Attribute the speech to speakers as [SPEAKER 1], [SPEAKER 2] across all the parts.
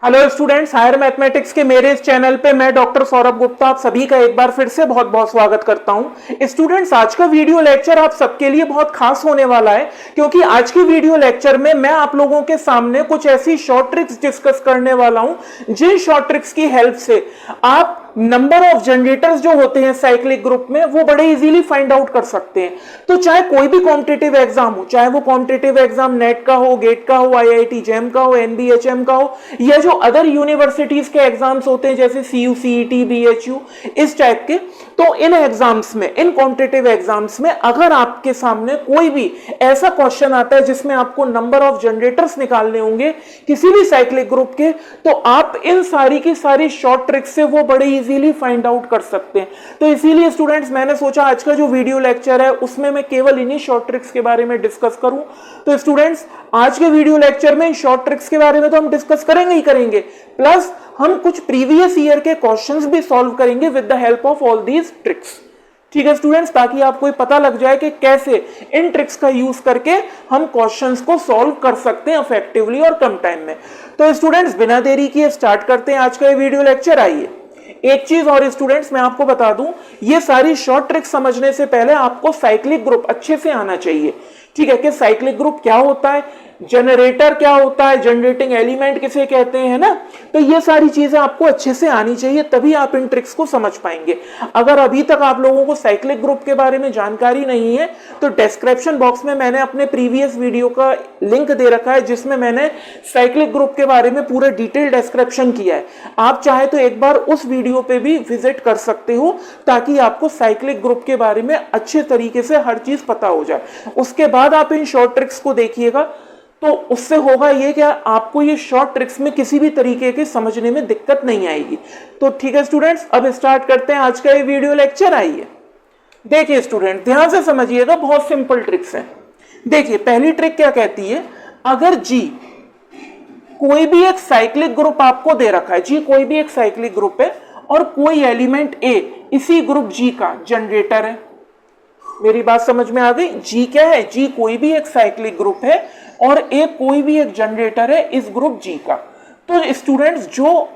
[SPEAKER 1] Hello students, higher mathematics के मेरे इस चैनल पे मैं डॉक्टर सौरभ गुप्ता आप सभी का एक बार फिर से बहुत बहुत स्वागत करता हूं। स्टूडेंट्स, आज का वीडियो लेक्चर आप सबके लिए बहुत खास होने वाला है, क्योंकि आज की वीडियो लेक्चर में मैं आप लोगों के सामने कुछ ऐसी शॉर्ट ट्रिक्स डिस्कस करने वाला हूं जिन शॉर्ट ट्रिक्स की हेल्प से आप नंबर ऑफ जनरेटर्स जो होते हैं साइक्लिक ग्रुप में वो बड़े इजीली फाइंड आउट कर सकते हैं। तो चाहे कोई भी कॉम्पिटिटिव एग्जाम हो, चाहे वो कॉम्पिटिटिव एग्जाम नेट का हो, गेट का हो, आईआईटी जेम का हो, एनबीएचएम का हो, या जो अदर यूनिवर्सिटीज के एग्जाम्स होते हैं जैसे सीयू, सीईटी, बीएचयू, इस टाइप के, तो इन एग्जाम्स में, इन कॉम्पिटिटिव एग्जाम्स में अगर आपके सामने कोई भी ऐसा क्वेश्चन आता है जिसमें आपको नंबर ऑफ जनरेटर्स निकालने होंगे किसी भी साइक्लिक ग्रुप के, तो आप इन सारी की सारी शॉर्ट ट्रिक्स से वो बड़े इजीली फाइंड आउट कर सकते हैं। तो इसीलिए स्टूडेंट्स मैंने सोचा आज का जो वीडियो लेक्चर है उसमें मैं केवल इन्हीं शॉर्ट ट्रिक्स के बारे में डिस्कस करूं। तो स्टूडेंट्स, आज के वीडियो लेक्चर में शॉर्ट ट्रिक्स के बारे में तो हम डिस्कस करेंगे ही करेंगे, प्लस हम कुछ प्रीवियस ईयर के क्वेश्चंस भी सॉल्व करेंगे with the help of all these tricks. ठीक है स्टूडेंट्स, ताकि आपको ये पता लग जाए कि कैसे इन ट्रिक्स का यूज करके हम क्वेश्चंस को सॉल्व कर सकते हैं इफेक्टिवली और कम टाइम में। तो स्टूडेंट्स, बिना देरी किए स्टार्ट करते हैं आज का ये वीडियो लेक्चर। आइए, एक चीज और स्टूडेंट्स मैं आपको बता दूं, ये सारी शॉर्ट ट्रिक्स समझने से पहले आपको साइक्लिक ग्रुप अच्छे से आना चाहिए। ठीक है, कि साइक्लिक ग्रुप क्या होता है, जनरेटर क्या होता है, जनरेटिंग एलिमेंट किसे कहते हैं ना, तो ये सारी चीजें आपको अच्छे से आनी चाहिए, तभी आप इन ट्रिक्स को समझ पाएंगे। अगर अभी तक आप लोगों को साइक्लिक ग्रुप के बारे में जानकारी नहीं है तो डिस्क्रिप्शन बॉक्स में मैंने अपने प्रीवियस वीडियो का लिंक दे रखा है जिसमें मैंने साइक्लिक ग्रुप के बारे में पूरा डिटेल डिस्क्रिप्शन किया है। आप चाहे तो एक बार उस वीडियो पे भी विजिट कर सकते हो ताकि आपको साइक्लिक ग्रुप के बारे में अच्छे तरीके से हर चीज पता हो जाए। उसके बाद आप इन शॉर्ट ट्रिक्स को देखिएगा, तो उससे होगा ये कि आपको ये शॉर्ट ट्रिक्स में किसी भी तरीके के समझने में दिक्कत नहीं आएगी। तो ठीक है स्टूडेंट्स, अब स्टार्ट करते हैं आज का ये वीडियो लेक्चर। आइए देखिए स्टूडेंट, ध्यान से समझिएगा, बहुत सिंपल ट्रिक्स है। देखिए, पहली ट्रिक क्या कहती है, अगर जी कोई भी एक साइक्लिक ग्रुप आपको दे रखा है, जी कोई भी एक साइक्लिक ग्रुप है और कोई एलिमेंट ए इसी ग्रुप जी का जनरेटर है। मेरी बात समझ में आ गई? जी क्या है? जी कोई भी एक साइक्लिक ग्रुप है और एक कोई भी एक जनरेटर है इस ग्रुप जी का। तो स्टूडेंट्स, जो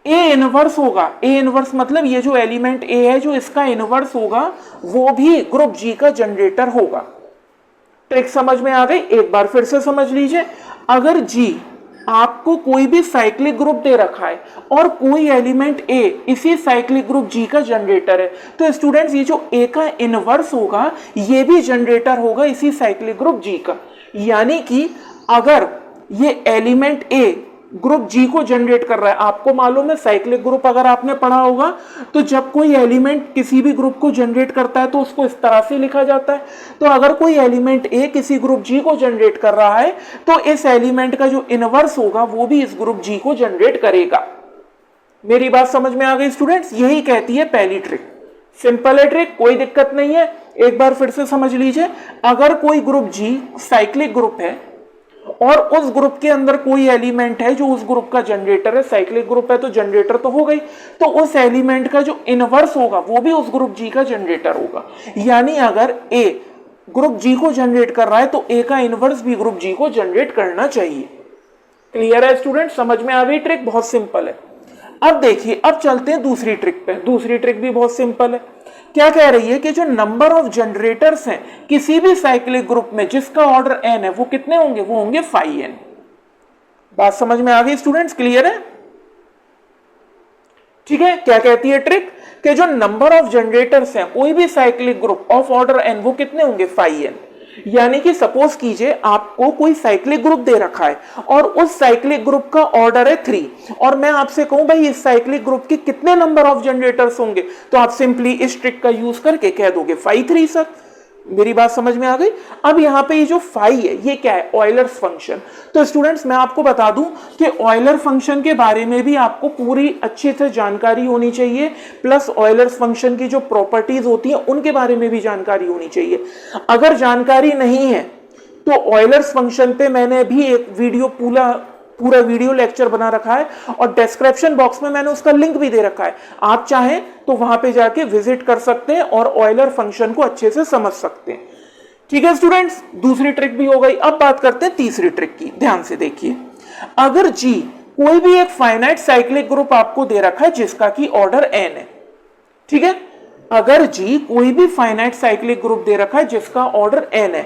[SPEAKER 1] ए इनवर्स होगा, ए इनवर्स मतलब ये जो एलिमेंट ए है जो इसका इनवर्स होगा वो भी ग्रुप जी का जनरेटर होगा। ट्रिक समझ में आ गई? एक बार फिर से समझ लीजिए, अगर जी आपको कोई भी साइक्लिक ग्रुप दे रखा है और कोई एलिमेंट ए इसी साइक्लिक ग्रुप जी का जनरेटर है, तो स्टूडेंट्स ये जो ए का इनवर्स होगा ये भी जनरेटर होगा इसी साइक्लिक ग्रुप जी का। यानी कि अगर ये एलिमेंट ए ग्रुप जी को जनरेट कर रहा है, आपको मालूम है साइक्लिक ग्रुप अगर आपने पढ़ा होगा तो जब कोई एलिमेंट किसी भी ग्रुप को जनरेट करता है तो उसको इस तरह से लिखा जाता है। तो अगर कोई एलिमेंट ए किसी ग्रुप जी को जनरेट कर रहा है तो इस एलिमेंट का जो इनवर्स होगा वो भी इस ग्रुप जी को जनरेट करेगा। मेरी बात समझ में आ गई स्टूडेंट्स? यही कहती है पहली ट्रिक। सिंपल है ट्रिक, कोई दिक्कत नहीं है। एक बार फिर से समझ लीजिए, अगर कोई ग्रुप जी साइक्लिक ग्रुप है और उस ग्रुप के अंदर कोई एलिमेंट है जो उस ग्रुप का जनरेटर है, साइक्लिक ग्रुप है तो जनरेटर तो हो गई, तो उस एलिमेंट का जो इनवर्स होगा वो भी उस ग्रुप जी का जनरेटर होगा। यानी अगर ए ग्रुप जी को जनरेट कर रहा है तो ए का इनवर्स भी ग्रुप जी को जनरेट करना चाहिए। क्लियर है स्टूडेंट? समझ में आ गई ट्रिक? बहुत सिंपल है। अब देखिए, अब चलते हैं दूसरी ट्रिक पे। दूसरी ट्रिक भी बहुत सिंपल है। क्या कह रही है कि जो नंबर ऑफ जनरेटर्स हैं किसी भी साइक्लिक ग्रुप में जिसका ऑर्डर n है वो कितने होंगे? वो होंगे 5n। बात समझ में आ गई स्टूडेंट्स? क्लियर है? ठीक है, क्या कहती है ट्रिक कि जो नंबर ऑफ जनरेटर्स हैं कोई भी cyclic group of order n वो कितने होंगे? 5n। यानी कि सपोज कीजिए आपको कोई साइक्लिक ग्रुप दे रखा है और उस साइक्लिक ग्रुप का ऑर्डर है 3 और मैं आपसे कहूं भाई इस साइक्लिक ग्रुप के कितने नंबर ऑफ जनरेटर्स होंगे, तो आप सिंपली इस ट्रिक का यूज करके कह दोगे 5 3 सर। मेरी बात समझ में आ गई? अब यहाँ पे ये जो फाई है ये क्या है? Euler's function. तो स्टूडेंट्स मैं आपको बता दूं कि ऑयलर फंक्शन के बारे में भी आपको पूरी अच्छे से जानकारी होनी चाहिए, प्लस ऑयलर्स फंक्शन की जो प्रॉपर्टीज होती है उनके बारे में भी जानकारी होनी चाहिए। अगर जानकारी नहीं है तो ऑयलर्स फंक्शन पे मैंने भी एक वीडियो पूरा वीडियो लेक्चर बना रखा है और डिस्क्रिप्शन बॉक्स में मैंने उसका लिंक भी दे रखा है। आप चाहें तो वहां पे जाके विजिट कर सकते हैं और ऑयलर फंक्शन को अच्छे से समझ सकते हैं। ठीक है स्टूडेंट्स, दूसरी ट्रिक भी हो गई। अब बात करते हैं तीसरी ट्रिक की। ध्यान से देखिए, अगर जी कोई भी एक फाइनाइट साइक्लिक ग्रुप आपको दे रखा है जिसका की ऑर्डर n है, ठीक है। अगर जी कोई भी फाइनाइट साइक्लिक ग्रुप दे रखा है जिसका ऑर्डर n है,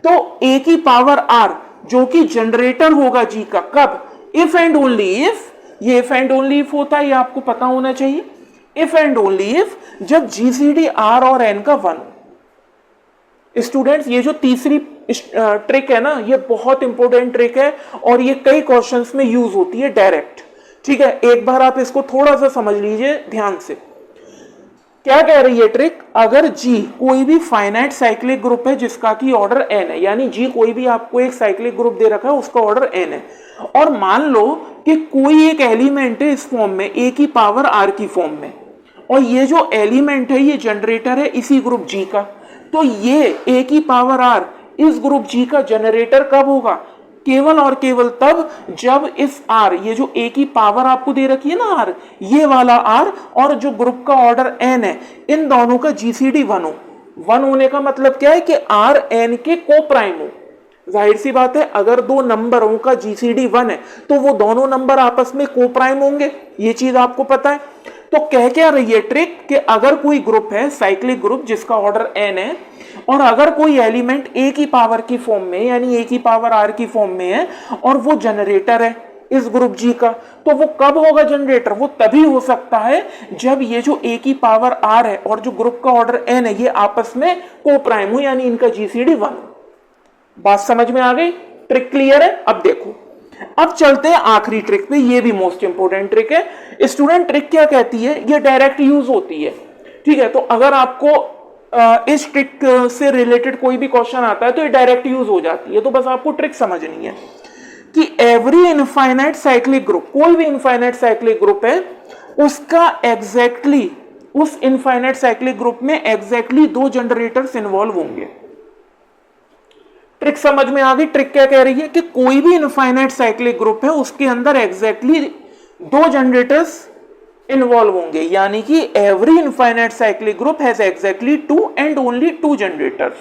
[SPEAKER 1] तो a की पावर r जो कि जनरेटर होगा g का, कब? इफ एंड ओनली इफ, ये इफ एंड ओनली इफ होता है, ये आपको पता होना चाहिए। इफ एंड ओनली इफ जब जीसीडी r और n का 1 हो। स्टूडेंट्स ये जो तीसरी ट्रिक है ना, ये बहुत इंपॉर्टेंट ट्रिक है और ये कई क्वेश्चंस में यूज होती है डायरेक्ट, ठीक है। एक बार आप इसको थोड़ा सा समझ लीजिए ध्यान से। क्या कह रही है ट्रिक? अगर जी कोई भी फाइनाइट साइक्लिक ग्रुप है जिसका की ऑर्डर n है, यानी जी कोई भी आपको एक साइक्लिक ग्रुप दे रखा है उसका ऑर्डर n है, और मान लो कि कोई एक एलिमेंट है इस फॉर्म में a की पावर r की फॉर्म में, और ये जो एलिमेंट है ये जनरेटर है इसी ग्रुप g का, तो ये a की पावर r इस ग्रुप g का जनरेटर कब होगा? केवल और केवल तब जब इस r, ये जो a की पावर आपको दे रखी है ना r, ये वाला r और जो ग्रुप का ऑर्डर n है, इन दोनों का जीसीडी 1 हो। 1 होने का मतलब क्या है कि r n के को प्राइम हो। जाहिर सी बात है, अगर दो नंबरों का जीसीडी 1 है तो वो दोनों नंबर आपस में को प्राइम होंगे, ये चीज आपको पता है। तो कह क्या रही है ट्रिक कि अगर कोई ग्रुप है साइक्लिक ग्रुप जिसका ऑर्डर n है, और अगर कोई एलिमेंट a की पावर की फॉर्म में यानी a की पावर r की फॉर्म में है और वो जनरेटर है इस ग्रुप g का, तो वो कब होगा जनरेटर? वो तभी हो सकता है जब ये जो a की पावर r है और जो ग्रुप का ऑर्डर n है ये आपस में को प्राइम हो, यानी इनका जीसीडी 1 हो। बात समझ में आ गई? ट्रिक क्लियर है? अब देखो, अब चलते हैं आखिरी ट्रिक पे, ये भी मोस्ट इंपोर्टेंट ट्रिक है। स्टूडेंट ट्रिक क्या कहती है? ये डायरेक्ट यूज होती है, ठीक है। तो अगर आपको इस ट्रिक से रिलेटेड कोई भी क्वेश्चन आता है तो ये डायरेक्ट यूज हो जाती है, तो बस आपको ट्रिक समझनी है कि एवरी इनफाइनाइट साइक्लिक ग्रुप, कोई भी इनफाइनाइट साइक्लिक ग्रुप है उसका एग्जैक्टली, उस इनफाइनाइट साइक्लिक ग्रुप में एग्जैक्टली 2 जनरेटर्स इन्वॉल्व होंगे। ट्रिक समझ में आ गई? ट्रिक क्या कह रही है कि कोई भी इनफाइनाइट साइक्लिक ग्रुप है उसके अंदर एग्जैक्टली 2 जनरेटर्स इन्वॉल्व होंगे, यानी कि every infinite cyclic group has exactly 2 and only 2 generators,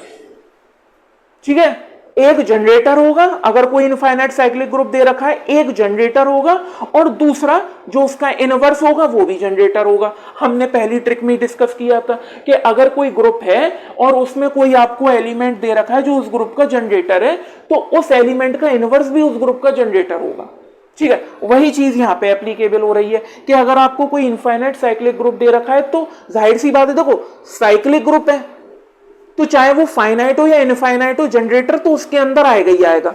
[SPEAKER 1] ठीक है। एक जनरेटर होगा, अगर कोई इनफाइनाइट साइक्लिक ग्रुप दे रखा है एक जनरेटर होगा, और दूसरा जो उसका इनवर्स होगा वो भी जनरेटर होगा। हमने पहली ट्रिक में डिस्कस किया था कि अगर कोई ग्रुप है और उसमें कोई आपको एलिमेंट दे रखा है जो उस ग्रुप का जनरेटर है, तो उस एलिमेंट का इनवर्स भी उस ग्रुप का जनरेटर होगा, ठीक है। वही चीज यहां पे एप्लीकेबल हो रही है कि अगर आपको कोई इनफाइनाइट साइक्लिक ग्रुप दे रखा है तो जाहिर सी बात है, देखो साइक्लिक ग्रुप है तो चाहे वो फाइनाइट हो या इनफाइनाइट हो, जनरेटर तो उसके अंदर आएगा ही आएगा,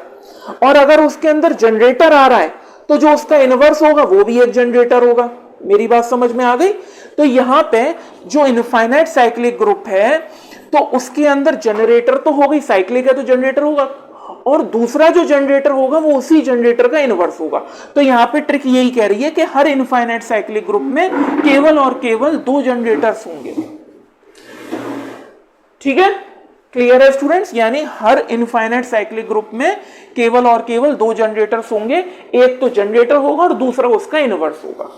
[SPEAKER 1] और अगर उसके अंदर जनरेटर आ रहा है तो जो उसका इनवर्स होगा वो भी एक जनरेटर होगा। मेरी बात समझ में आ गई? तो यहां पे जो इनफाइनाइट साइक्लिक ग्रुप है तो उसके अंदर जनरेटर तो होगा ही, साइक्लिक है तो जनरेटर होगा, और दूसरा जो जनरेटर होगा वो उसी जनरेटर का इनवर्स होगा। तो यहां पे ट्रिक यही कह रही है कि हर इनफाइनाइट साइक्लिक ग्रुप में केवल और केवल 2 जनरेटर्स होंगे, ठीक है। क्लियर है स्टूडेंट्स? यानी हर इनफाइनाइट साइक्लिक ग्रुप में केवल और केवल 2 जनरेटर्स होंगे, एक तो जनरेटर होगा और दूसरा उसका इनवर्स होगा।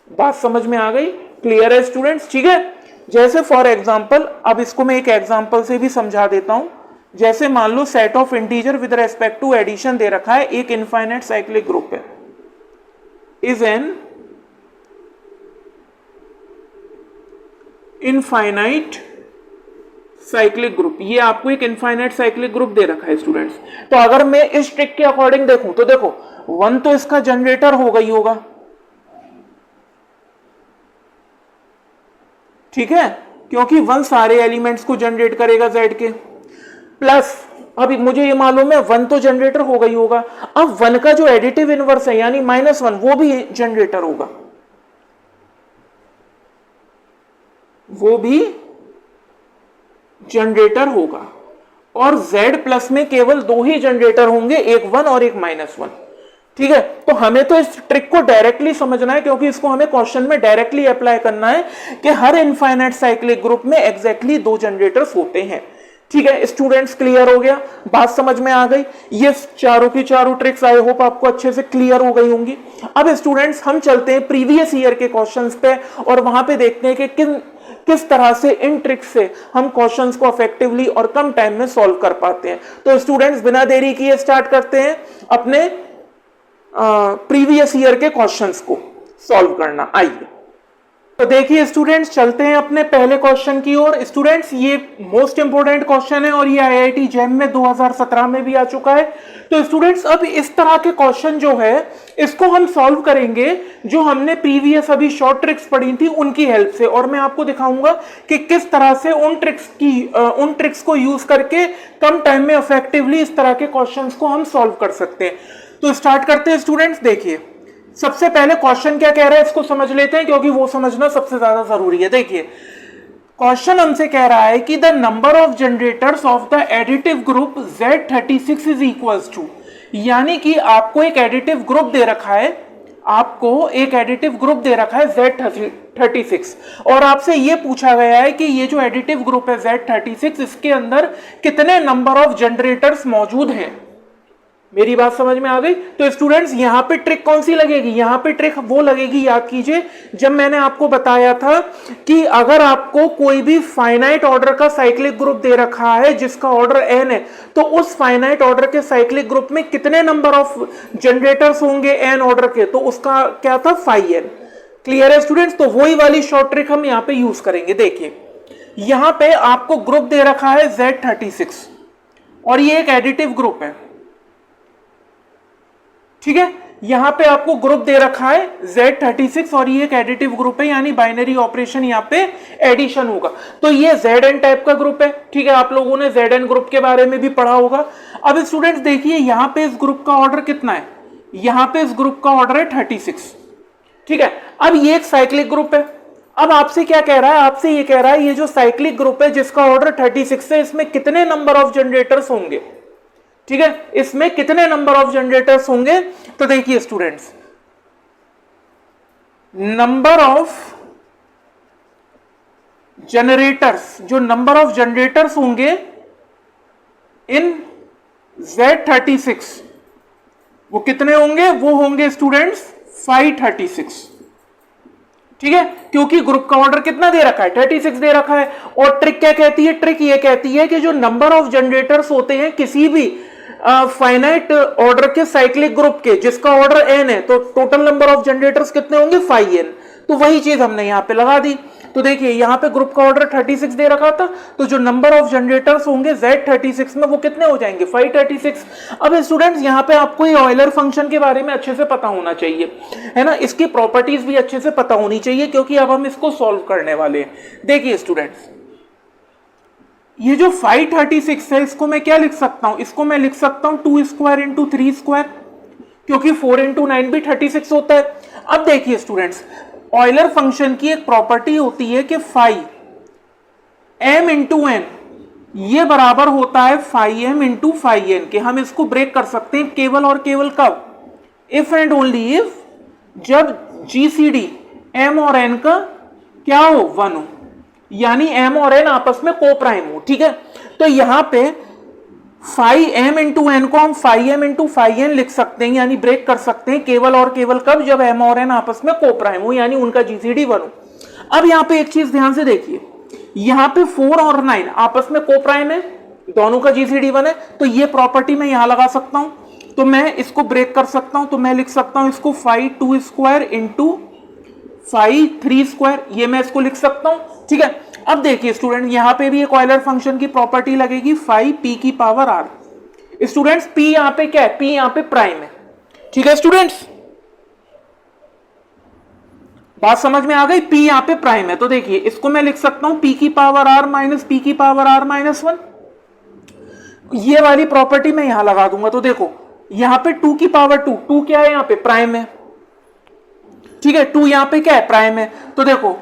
[SPEAKER 1] बात समझ में आ गई? क्लियर है स्टूडेंट्स? ठीक है। जैसे फॉर एग्जांपल, अब इसको मैं एक एग्जांपल से भी समझा देता हूं। जैसे मान लो set of integer with respect to addition दे रखा है, एक इनफाइनाइट साइक्लिक ग्रुप है, is an infinite cyclic group. ये आपको एक इनफाइनाइट साइक्लिक ग्रुप दे रखा है स्टूडेंट्स। तो अगर मैं इस ट्रिक के अकॉर्डिंग देखूं तो देखो 1 तो इसका जनरेटर होगा ही होगा, ठीक है, क्योंकि 1 सारे एलिमेंट्स को जनरेट करेगा z के, प्लस अभी मुझे ये मालूम है 1 तो जनरेटर होगा ही होगा, अब 1 का जो एडिटिव इनवर्स है यानी -1 वो भी जनरेटर होगा, वो भी जनरेटर होगा, और z प्लस में केवल 2 ही जनरेटर होंगे, एक 1 और एक -1, ठीक है। तो हमें तो इस ट्रिक को डायरेक्टली समझना है क्योंकि इसको हमें क्वेश्चन में डायरेक्टली अप्लाई करना है कि हर इनफाइनाइट साइक्लिक ग्रुप में एग्जैक्टली 2 जनरेटर्स होते हैं, ठीक है। स्टूडेंट्स क्लियर हो गया? बात समझ में आ गई? ये चारों की चारों ट्रिक्स आई होप आपको अच्छे से क्लियर हो गई होंगी। अब स्टूडेंट्स हम चलते हैं प्रीवियस ईयर के क्वेश्चंस पे और वहां पे देखते हैं कि किस तरह से इन ट्रिक्स से हम क्वेश्चंस को इफेक्टिवली और कम टाइम में सॉल्व कर पाते हैं। तो स्टूडेंट्स बिना देरी किए स्टार्ट करते हैं अपने प्रीवियस ईयर के क्वेश्चंस को सॉल्व करना। आइए तो देखिए स्टूडेंट्स, चलते हैं अपने पहले क्वेश्चन की ओर। स्टूडेंट्स, ये मोस्ट इंपोर्टेंट क्वेश्चन है और ये आईआईटी जैम में 2017 में भी आ चुका है। तो स्टूडेंट्स, अब इस तरह के क्वेश्चन जो है इसको हम सॉल्व करेंगे जो हमने प्रीवियस अभी शॉर्ट ट्रिक्स पढ़ी थी उनकी हेल्प से, और मैं आपको दिखाऊंगा कि किस तरह से उन ट्रिक्स को यूज करके कम टाइम में इफेक्टिवली इस तरह के क्वेश्चंस को हम सॉल्व कर सकते हैं। तो स्टार्ट करते हैं स्टूडेंट्स। देखिए सबसे पहले क्वेश्चन क्या कह रहा है इसको समझ लेते हैं, क्योंकि वो समझना सबसे ज्यादा जरूरी है। देखिए क्वेश्चन हमसे कह रहा है कि the number of generators of the additive group Z36 is equals to, यानी कि आपको एक एडिटिव ग्रुप दे रखा है, Z36 और आपसे ये पूछा गया है कि ये जो एडिटिव ग्रुप है Z36 इसके अंदर कितने नंबर ऑफ जनरेटर्स मौजूद हैं। मेरी बात समझ में आ गई? तो स्टूडेंट्स यहां पे ट्रिक कौन सी लगेगी? यहां पे ट्रिक वो लगेगी, याद कीजिए, जब मैंने आपको बताया था कि अगर आपको कोई भी फाइनाइट ऑर्डर का साइक्लिक ग्रुप दे रखा है जिसका ऑर्डर n है, तो उस फाइनाइट ऑर्डर के साइक्लिक ग्रुप में कितने नंबर ऑफ जनरेटर्स होंगे n ऑर्डर के, तो उसका क्या था, phi n। क्लियर है स्टूडेंट्स? तो वही वाली शॉर्ट ट्रिक हम यहां पे यूज करेंगे। देखिए यहां पे आपको ग्रुप दे रखा है Z36 और ये एक एडिटिव ग्रुप है, ठीक है। यहां पे आपको ग्रुप दे रखा है Z36 और ये एक एडिटिव ग्रुप है, यानी बाइनरी ऑपरेशन यहां पे एडिशन होगा। तो ये Zn टाइप का ग्रुप है, ठीक है। आप लोगों ने Zn ग्रुप के बारे में भी पढ़ा होगा। अब स्टूडेंट्स देखिए यहां पे इस ग्रुप का ऑर्डर कितना है, यहां पे इस ग्रुप का ऑर्डर है 36, ठीक है। अब ये एक साइक्लिक ग्रुप है। अब आपसे क्या कह रहा है, आपसे ये कह रहा है ये जो साइक्लिक ग्रुप है जिसका ऑर्डर 36 है इसमें कितने नंबर ऑफ जनरेटर्स होंगे, ठीक है। इसमें कितने नंबर ऑफ जनरेटर्स होंगे? तो देखिए स्टूडेंट्स, नंबर ऑफ जनरेटर्स, जो नंबर ऑफ जनरेटर्स होंगे इन Z36 वो कितने होंगे? वो होंगे स्टूडेंट्स 536, ठीक है, क्योंकि ग्रुप का ऑर्डर कितना दे रखा है, 36 दे रखा है। और ट्रिक क्या कहती है? ट्रिक ये कहती है कि जो नंबर ऑफ जनरेटर्स होते हैं किसी भी फाइनाइट ऑर्डर के साइक्लिक ग्रुप के जिसका ऑर्डर n है, तो टोटल नंबर ऑफ जनरेटर्स कितने होंगे, phi n। तो वही चीज हमने यहां पे लगा दी। तो देखिए यहां पे ग्रुप का ऑर्डर 36 दे रखा था, तो जो नंबर ऑफ जनरेटर्स होंगे Z36 में वो कितने हो जाएंगे, 536। अब स्टूडेंट्स यहां पे आपको ये ऑयलर फंक्शन के बारे में अच्छे से पता होना चाहिए, है ना, इसकी प्रॉपर्टीज भी अच्छे से पता होनी चाहिए, क्योंकि अब हम इसको सॉल्व करने वाले हैं। देखिए स्टूडेंट्स, ये जो 536 है इसको मैं क्या लिख सकता हूं, इसको मैं लिख सकता हूं 2 स्क्वायर इंटू 3 स्क्वायर, क्योंकि 4 इंटू 9 भी 36 होता है। अब देखिए स्टूडेंट्स, ऑयलर फंक्शन की एक प्रॉपर्टी होती है कि phi m इंटू n ये बराबर होता है phi m into phi n के। हम इसको ब्रेक कर सकते हैं केवल और केवल कब, इफ एंड ओनली इफ जब GCD m और n का क्या हो, 1 हो, यानी m और n आपस में को प्राइम हो, ठीक है। तो यहां पे phi m इंटू n को हम phi m into phi n लिख सकते हैं, यानी ब्रेक कर सकते हैं केवल और केवल कब, जब m और n आपस में को प्राइम हो, यानी उनका GCD 1 हो। अब यहां पे एक चीज ध्यान से देखिए, यहां पे 4 और 9 आपस में को प्राइम है, दोनों का GCD 1 है, तो ये प्रॉपर्टी मैं यहां लगा सकता हूं। तो मैं इसको ब्रेक कर सकता हूं, तो मैं लिख सकता हूं इसको phi 2 square into phi 3 square, ये मैं इसको लिख सकता हूं, ठीक है। अब देखिए स्टूडेंट, यहां पे भी एक ऑयलर फंक्शन की प्रॉपर्टी लगेगी phi p की पावर r। स्टूडेंट्स p यहां पे क्या है, p यहां पे प्राइम है, ठीक है स्टूडेंट्स, बात समझ में आ गई, p यहां पे प्राइम है। तो देखिए इसको मैं लिख सकता हूं p की पावर r माइनस p की पावर r माइनस 1, ये वाली प्रॉपर्टी मैं यहां लगा दूंगा। तो देखो यहां पे 2 की पावर 2 क्या है, यहां पे प्राइम है, ठीक है, 2 यहां पे क्या है, प्राइम है। तो देखो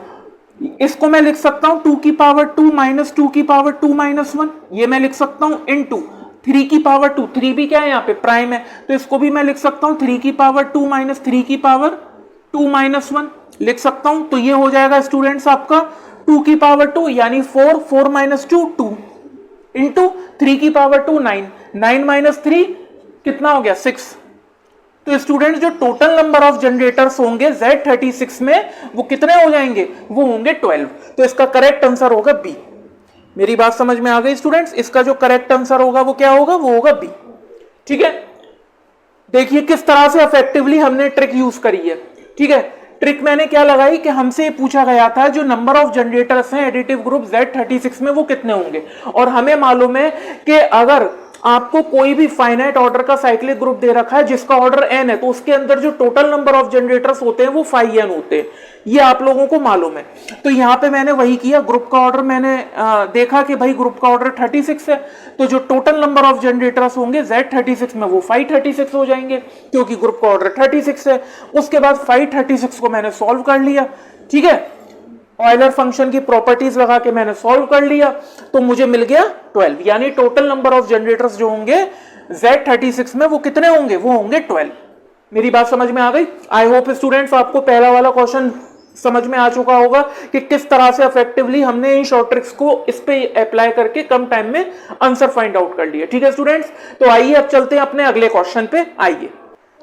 [SPEAKER 1] इसको मैं लिख सकता हूं 2 की पावर 2 माइनस 2 की पावर 2 माइनस 1, ये मैं लिख सकता हूं इनटू 3 की पावर 2, 3 भी क्या है यहां पे, प्राइम है, तो इसको भी मैं लिख सकता हूं 3 की पावर 2 माइनस 3 की पावर 2 माइनस 1 लिख सकता हूं। तो ये हो जाएगा स्टूडेंट्स आपका 2 की पावर 2 यानी 4 माइनस 2 2 इंटू 3 की पावर 2 9 माइनस 3 कितना हो गया, 6। तो स्टूडेंट जो टोटल नंबर ऑफ जनरेटर्स होंगे Z36 में वो कितने हो जाएंगे, वो होंगे 12। तो इसका करेक्ट आंसर होगा बी। मेरी बात समझ में आ गई स्टूडेंट्स, इसका जो करेक्ट आंसर होगा वो क्या होगा, वो होगा बी, ठीक है। देखिए किस तरह से इफेक्टिवली हमने ट्रिक यूज करी है। ठीक है, ट्रिक मैंने क्या लगाई कि हमसे पूछा गया था जो नंबर ऑफ जनरेटर्स हैं एडिटिव ग्रुप Z36 में वो कितने होंगे, और हमें मालूम है कि अगर आपको कोई भी फाइनाइट ऑर्डर का साइक्लिक ग्रुप दे रखा है जिसका ऑर्डर n है, तो उसके अंदर जो टोटल नंबर ऑफ जनरेटर्स होते हैं वो 5n होते हैं, ये आप लोगों को मालूम है। तो यहाँ पे मैंने वही किया, ग्रुप का ऑर्डर मैंने देखा कि भाई ग्रुप का ऑर्डर 36 है, तो जो टोटल नंबर ऑफ जनरेटर्स होंगे Z36 में वो 536 हो जाएंगे क्योंकि ग्रुप का ऑर्डर 36 है। उसके बाद 536 को मैंने सॉल्व कर लिया। ठीक है, ऑयलर फंक्शन की प्रॉपर्टीज लगा के मैंने सॉल्व कर लिया, तो मुझे मिल गया 12, यानी टोटल नंबर ऑफ जनरेटर्स जो होंगे Z36 में वो कितने होंगे, वो होंगे 12। मेरी बात समझ में आ गई? आई होप स्टूडेंट्स आपको पहला वाला क्वेश्चन समझ में आ चुका होगा कि किस तरह से इफेक्टिवली हमने इन शॉर्ट ट्रिक्स को इस पे अप्लाई करके कम टाइम में आंसर फाइंड आउट कर लिया। ठीक है स्टूडेंट्स, तो आइए अब चलते हैं अपने अगले क्वेश्चन पे। आइए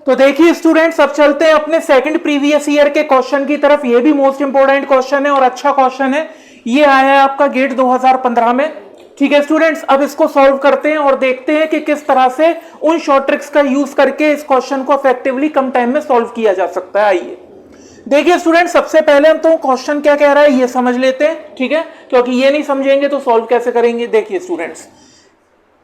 [SPEAKER 1] तो देखिए स्टूडेंट्स, अब चलते हैं अपने सेकंड प्रीवियस ईयर के क्वेश्चन की तरफ। ये भी मोस्ट इंपोर्टेंट क्वेश्चन है और अच्छा क्वेश्चन है। ये आया है आपका गेट 2015 में। ठीक है स्टूडेंट्स, अब इसको सॉल्व करते हैं और देखते हैं कि किस तरह से उन शॉर्ट ट्रिक्स का यूज करके इस क्वेश्चन को इफेक्टिवली कम टाइम में सॉल्व किया जा सकता है। आइए देखिए स्टूडेंट्स, सबसे पहले हम तो क्वेश्चन क्या कह रहा है ये समझ लेते हैं। ठीक है, क्योंकि ये नहीं समझेंगे तो सॉल्व कैसे करेंगे। देखिए स्टूडेंट्स,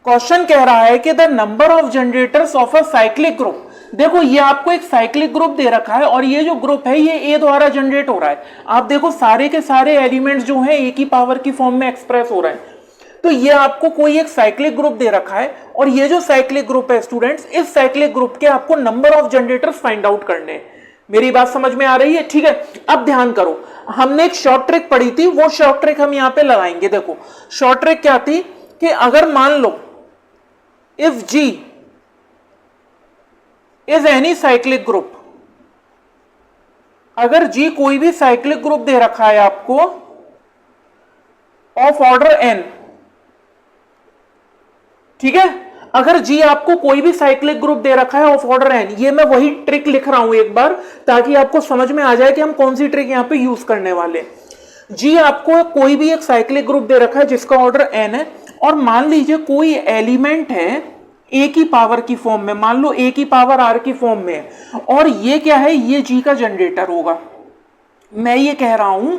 [SPEAKER 1] क्वेश्चन कह रहा है कि the number of generators of a cyclic group. देखो ये आपको एक साइक्लिक ग्रुप दे रखा है और ये जो ग्रुप है ये ए द्वारा जनरेट हो रहा है। आप देखो सारे के सारे एलिमेंट्स जो हैं ए की पावर की फॉर्म में एक्सप्रेस हो रहे हैं। तो ये आपको कोई एक साइक्लिक ग्रुप दे रखा है और ये जो साइक्लिक ग्रुप है स्टूडेंट्स, इस साइक्लिक ग्रुप के आपको number of generators find out करने हैं। मेरी बात समझ में आ रही है? ठीक है, अब ध्यान करो, हमने एक शॉर्ट ट्रिक पढ़ी थी, वो शॉर्ट ट्रिक हम यहां पे लगाएंगे। देखो शॉर्ट ट्रिक क्या थी कि अगर मान लो if G is any cyclic group, अगर G कोई भी साइक्लिक ग्रुप दे रखा है आपको ऑफ ऑर्डर n, ठीक है, अगर G आपको कोई भी साइक्लिक ग्रुप दे रखा है ऑफ ऑर्डर n, ये मैं वही ट्रिक लिख रहा हूं एक बार ताकि आपको समझ में आ जाए कि हम कौन सी ट्रिक यहां पे यूज करने वाले। G आपको कोई भी एक साइक्लिक ग्रुप दे रखा है जिसका ऑर्डर n है और मान लीजिए कोई एलिमेंट है ए की पावर की फॉर्म में, मान लो ए की पावर आर की फॉर्म में, और ये क्या है, ये G का जनरेटर होगा। मैं ये कह रहा हूं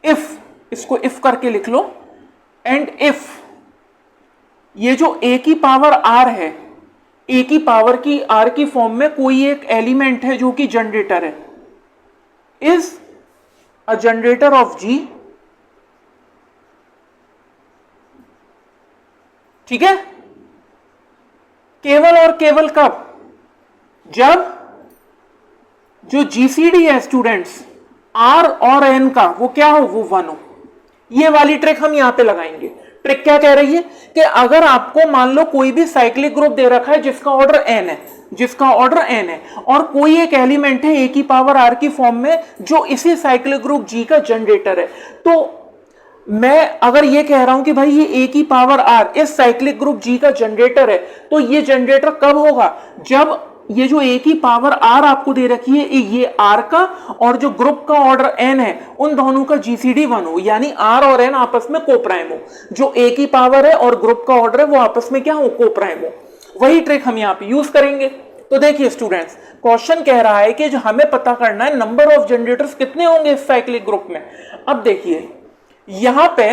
[SPEAKER 1] इफ, इसको इफ करके लिख लो, एंड इफ ये जो ए की पावर आर है, ए की पावर की आर की फॉर्म में कोई एक एलिमेंट है जो कि जनरेटर है, is a generator of G। ठीक है, केवल और केवल कब, जब जो जीसीडी है स्टूडेंट्स आर और एन का वो क्या हो, वो 1 हो। ये वाली ट्रिक हम यहां पे लगाएंगे। ट्रिक क्या कह रही है कि अगर आपको मान लो कोई भी साइक्लिक ग्रुप दे रखा है जिसका ऑर्डर n है, जिसका ऑर्डर n है, और कोई एक एलिमेंट है ए की पावर आर की फॉर्म में जो इसी साइक्लिक ग्रुप G का जनरेटर है, तो मैं अगर ये कह रहा हूं कि भाई ये ए की पावर आर इस साइक्लिक ग्रुप G का जनरेटर है, तो ये जनरेटर कब होगा, जब ये जो ए की पावर आर आपको दे रखी है ये आर का और जो ग्रुप का ऑर्डर n है उन दोनों का जीसीडी 1 हो, यानी आर और n आपस में कोप्राइम हो। जो ए की पावर है और ग्रुप का ऑर्डर है वो आपस में क्या हो, कोप्राइम हो। वही ट्रिक हम यहां पे यूज करेंगे। तो देखिए स्टूडेंट्स, क्वेश्चन कह रहा है कि जो हमें पता करना है नंबर ऑफ जनरेटर्स कितने होंगे इस साइक्लिक ग्रुप में। अब देखिए यहां पे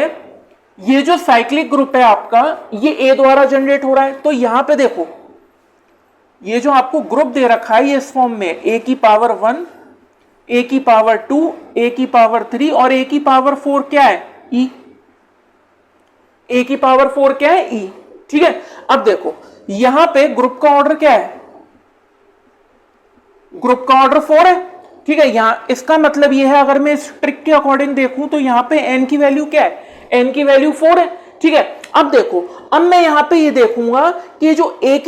[SPEAKER 1] ये जो साइक्लिक ग्रुप है आपका ये ए द्वारा जनरेट हो रहा है, तो यहां पे देखो ये जो आपको ग्रुप दे रखा है ये इस फॉर्म में ए की पावर 1, ए की पावर 2, ए की पावर 3 और ए की पावर 4 क्या है, ई। ए की पावर 4 क्या है, ई। ठीक है, अब देखो यहां पे ग्रुप का ऑर्डर क्या है, ग्रुप का ऑर्डर 4 है। ठीक है, यहां इसका मतलब यह है अगर मैं इस ट्रिक के अकॉर्डिंग देखूं तो यहां पे n की वैल्यू क्या है, n की वैल्यू 4 है। ठीक है, अब देखो अब मैं यहां पे ये देखूंगा कि जो a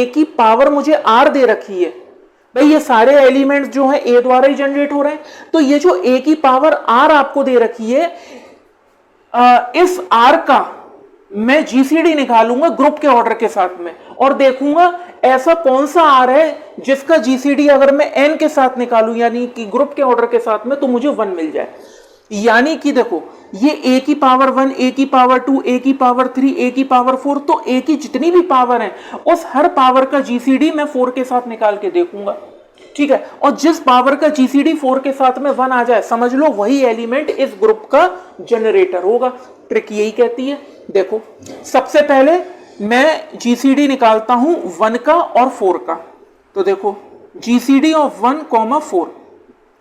[SPEAKER 1] की पावर मुझे r दे रखी है, भाई ये सारे एलिमेंट्स जो है a द्वारा ही जनरेट हो रहे हैं, तो ये जो a की पावर r आपको दे रखी है इस r का मैं जीसीडी निकालूंगा ग्रुप के ऑर्डर के साथ में और देखूंगा ऐसा कौन सा आर है जिसका जीसीडी अगर मैं n के साथ निकालूं यानी कि ग्रुप के ऑर्डर के साथ में तो मुझे 1 मिल जाए। यानी कि देखो ये ए की पावर 1, ए की पावर 2, ए की पावर 3, ए की पावर 4, तो ए की जितनी भी पावर है उस हर पावर का जीसीडी मैं 4 के साथ निकाल के देखूंगा, ठीक है। और जिस पावर का जीसीडी 4 के साथ में 1 आ जाए, समझ लो वही एलिमेंट इस ग्रुप का जनरेटर होगा। ट्रिक यही कहती है। देखो सबसे पहले मैं जीसीडी निकालता हूं 1 का और 4 का। तो देखो जीसीडी ऑफ 1, 4,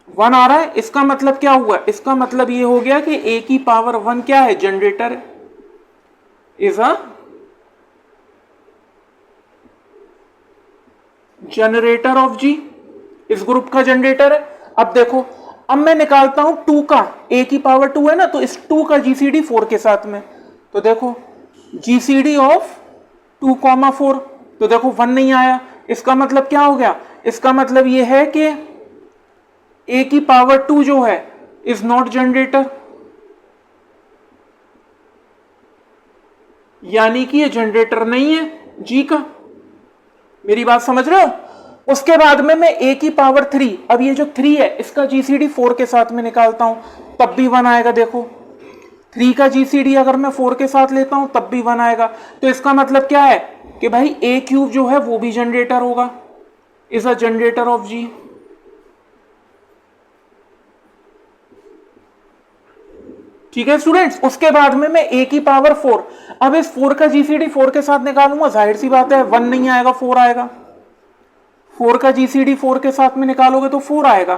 [SPEAKER 1] 1 आ रहा है, इसका मतलब क्या हुआ, इसका मतलब ये हो गया कि ए की पावर 1 क्या है, generator is a generator of G, इस ग्रुप का जनरेटर है। अब देखो अब मैं निकालता हूं 2 का, ए की पावर 2 है ना, तो इस 2 का जीसीडी 4 के साथ में। तो देखो जीसीडी ऑफ 2, 4, तो देखो 1 नहीं आया, इसका मतलब क्या हो गया, इसका मतलब ये है कि ए की पावर 2 जो है इज नॉट जनरेटर, यानी कि ये जनरेटर नहीं है जी का। मेरी बात समझ रहे हो। उसके बाद में मैं ए की पावर 3, अब ये जो 3 है इसका जीसीडी 4 के साथ में निकालता हूं, तब भी 1 आएगा। देखो 3 का जीसीडी अगर मैं 4 के साथ लेता हूं तब भी 1 आएगा। तो इसका मतलब क्या है कि भाई ए क्यूब जो है वो भी जनरेटर होगा, इज अ जनरेटर ऑफ जी। ठीक है स्टूडेंट्स। उसके बाद में मैं ए की पावर 4, अब इस 4 का जीसीडी 4 के साथ निकालूंगा, जाहिर सी बात है 1 नहीं आएगा, 4 आएगा। 4 का जीसीडी 4 के साथ में निकालोगे तो 4 आएगा।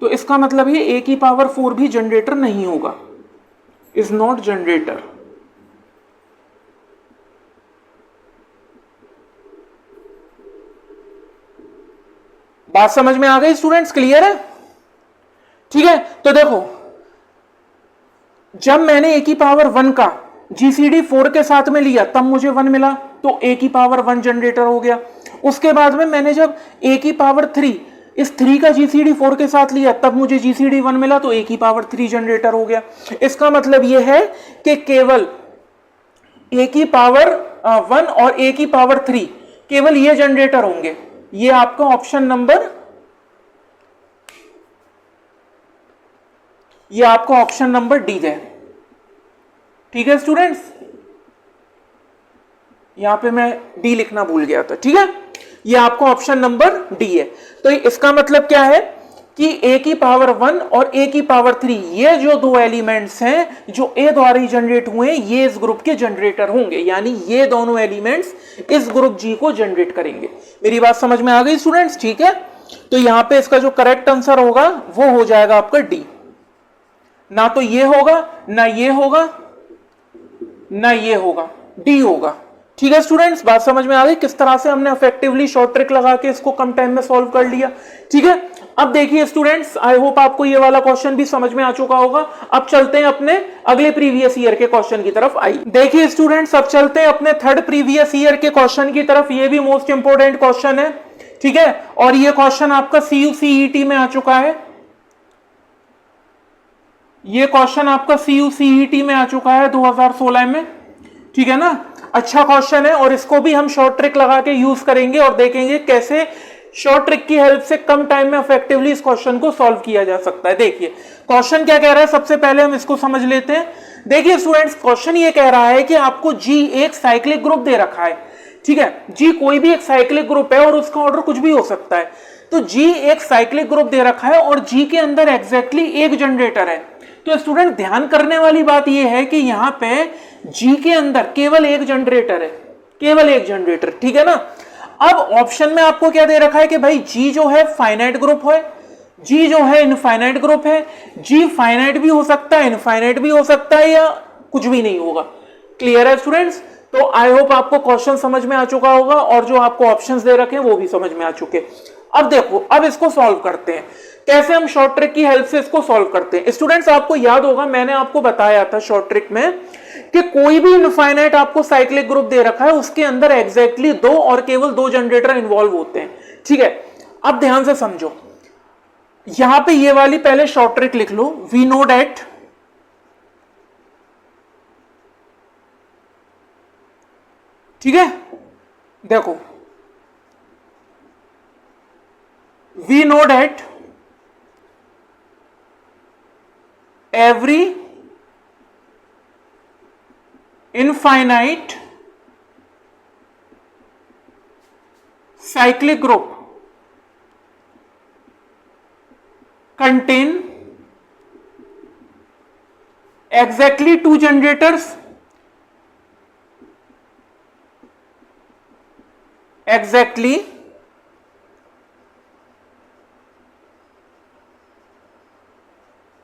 [SPEAKER 1] तो इसका मतलब ये ए की पावर 4 भी जनरेटर नहीं होगा, इज नॉट जनरेटर। बात समझ में आ गई स्टूडेंट्स, क्लियर है। ठीक है, तो देखो जब मैंने ए की पावर 1 का जीसीडी 4 के साथ में लिया तब मुझे 1 मिला, तो ए की पावर 1 जनरेटर हो गया। उसके बाद में मैंने जब ए की पावर 3, इस 3 का जीसीडी 4 के साथ लिया तब मुझे जीसीडी 1 मिला, तो ए की पावर 3 जनरेटर हो गया। इसका मतलब यह है कि केवल ए की पावर 1 और ए की पावर 3 केवल ये जनरेटर होंगे। ये आपका ऑप्शन नंबर, ये आपका ऑप्शन नंबर डी है। ठीक है स्टूडेंट्स, यहां पे मैं डी लिखना भूल गया था। ठीक है, ये आपका ऑप्शन नंबर डी है। तो इसका मतलब क्या है कि ए की पावर 1 और ए की पावर 3 ये जो दो एलिमेंट्स हैं जो ए द्वारा ही जनरेट हुए हैं, ये इस ग्रुप के जनरेटर होंगे, यानी ये दोनों एलिमेंट्स इस ग्रुप जी को जनरेट करेंगे। मेरी बात समझ में आ गई स्टूडेंट्स। ठीक है, तो यहां पे इसका जो करेक्ट आंसर होगा वो हो जाएगा आपका डी। ना तो ये होगा, ना ये होगा, ना ये होगा, डी होगा। ठीक है स्टूडेंट्स, बात समझ में आ गई किस तरह से हमने इफेक्टिवली शॉर्ट ट्रिक लगा के इसको कम टाइम में सॉल्व कर लिया। ठीक है, अब देखिए स्टूडेंट्स, आई होप आपको ये वाला क्वेश्चन भी समझ में आ चुका होगा। अब चलते हैं अपने अगले प्रीवियस ईयर के क्वेश्चन की तरफ। आई देखिए स्टूडेंट्स, अब चलते हैं अपने थर्ड प्रीवियस ईयर के क्वेश्चन की तरफ। ये भी मोस्ट इंपोर्टेंट क्वेश्चन है। ठीक है, और ये क्वेश्चन आपका CU-CET में आ चुका है। ये क्वेश्चन आपका CU-CET में आ चुका है 2016 में। ठीक है ना, अच्छा क्वेश्चन है और इसको भी हम शॉर्ट ट्रिक लगा के यूज करेंगे और देखेंगे कैसे शॉर्ट ट्रिक की हेल्प से कम टाइम में इफेक्टिवली इस क्वेश्चन को सॉल्व किया जा सकता है। देखिए क्वेश्चन क्या कह रहा है, सबसे पहले हम इसको समझ लेते हैं। देखिए स्टूडेंट्स, क्वेश्चन ये कह रहा है कि आपको जी एक साइक्लिक ग्रुप दे रखा है। ठीक है, जी कोई भी एक साइक्लिक ग्रुप है और उसका ऑर्डर कुछ भी हो सकता है। तो जी एक साइक्लिक ग्रुप दे रखा है और जी के अंदर एग्जैक्टली एक जनरेटर है। तो स्टूडेंट ध्यान करने वाली बात यह है कि यहां पे जी के अंदर केवल एक जनरेटर है, केवल एक जनरेटर। ठीक है ना। अब ऑप्शन में आपको क्या दे रखा है कि भाई जी जो है फाइनाइट ग्रुप है, जी जो है इनफाइनाइट ग्रुप है। जी फाइनाइट भी हो सकता है, इनफाइनाइट भी हो सकता है, या कुछ भी नहीं होगा। क्लियर है स्टूडेंट्स। तो आई होप आपको क्वेश्चन समझ में आ चुका होगा और जो आपको ऑप्शंस दे रखे हैं वो भी समझ में आ चुके। अब देखो, अब इसको सॉल्व करते हैं। कैसे हम शॉर्ट ट्रिक की हेल्प से इसको सॉल्व करते हैं। स्टूडेंट्स, आपको याद होगा मैंने आपको बताया था शॉर्ट ट्रिक में कि कोई भी इनफाइनाइट आपको साइक्लिक ग्रुप दे रखा है, उसके अंदर एग्जैक्टली दो और केवल दो जनरेटर इन्वॉल्व होते हैं। ठीक है, अब ध्यान से समझो। यहां पे ये वाली पहले शॉर्ट ट्रिक लिख लो, वी नो डेट ठीक है, देखो we know that every infinite cyclic group contain exactly two generators, exactly